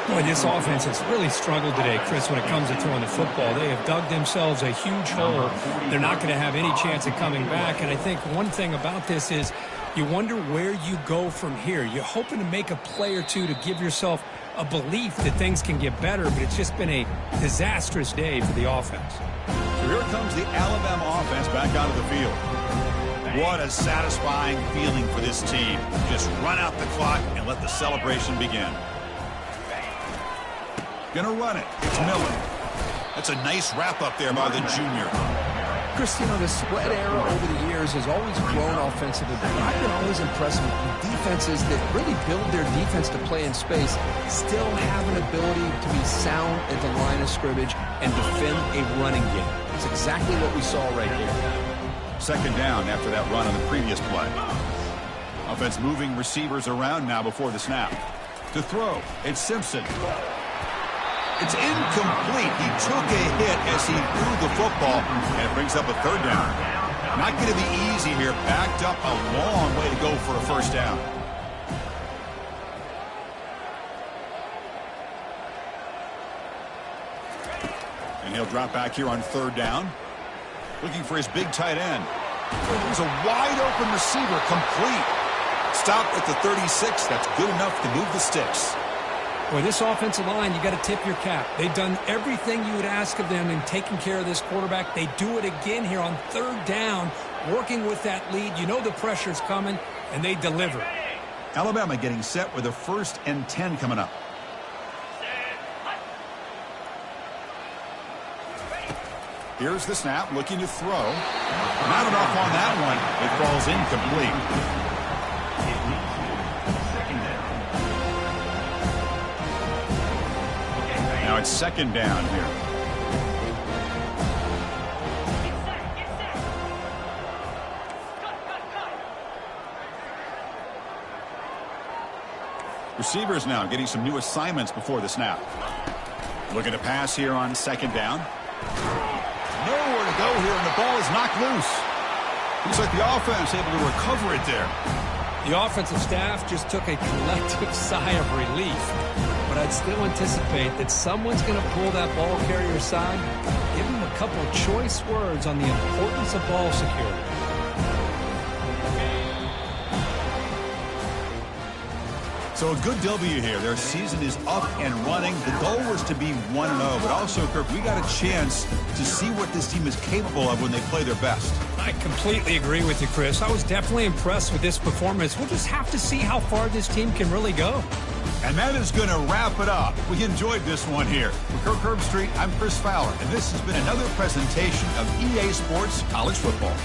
Boy, this offense has really struggled today, Chris, when it comes to throwing the football. They have dug themselves a huge hole. They're not going to have any chance of coming back. And I think one thing about this is you wonder where you go from here. You're hoping to make a play or two to give yourself a belief that things can get better, but it's just been a disastrous day for the offense. So here comes the Alabama offense back onto the field. What a satisfying feeling for this team. Just run out the clock and let the celebration begin. Gonna run it. It's Miller. That's a nice wrap up there by the junior. Chris, you know, the spread era over the years has always grown offensively, but I've been always impressed with defenses that really build their defense to play in space, still have an ability to be sound at the line of scrimmage and defend a running game. It's exactly what we saw right here. Second down after that run on the previous play. Offense moving receivers around now before the snap. To throw, it's Simpson. It's incomplete. He took a hit as he threw the football, and it brings up a third down. Not going to be easy here. Backed up a long way to go for a first down. And he'll drop back here on third down. Looking for his big tight end. There's a wide-open receiver, complete. Stop at the 36. That's good enough to move the sticks. Boy, this offensive line, you got to tip your cap. They've done everything you would ask of them in taking care of this quarterback. They do it again here on third down, working with that lead. You know the pressure's coming, and they deliver. Alabama getting set with a 1st and 10 coming up. Here's the snap, looking to throw. Not enough on that one. It falls incomplete. Now it's second down here. Receivers now getting some new assignments before the snap. Looking to pass here on second down. Nowhere to go here, and the ball is knocked loose. Looks like the offense able to recover it there. The offensive staff just took a collective sigh of relief. But I'd still anticipate that someone's going to pull that ball carrier aside, give him a couple choice words on the importance of ball security. So a good W here. Their season is up and running. The goal was to be 1-0, but also, Kirk, we got a chance to see what this team is capable of when they play their best. I completely agree with you, Chris. I was definitely impressed with this performance. We'll just have to see how far this team can really go. And that is going to wrap it up. We enjoyed this one here. For Kirk Herbstreit, I'm Chris Fowler, and this has been another presentation of EA Sports College Football.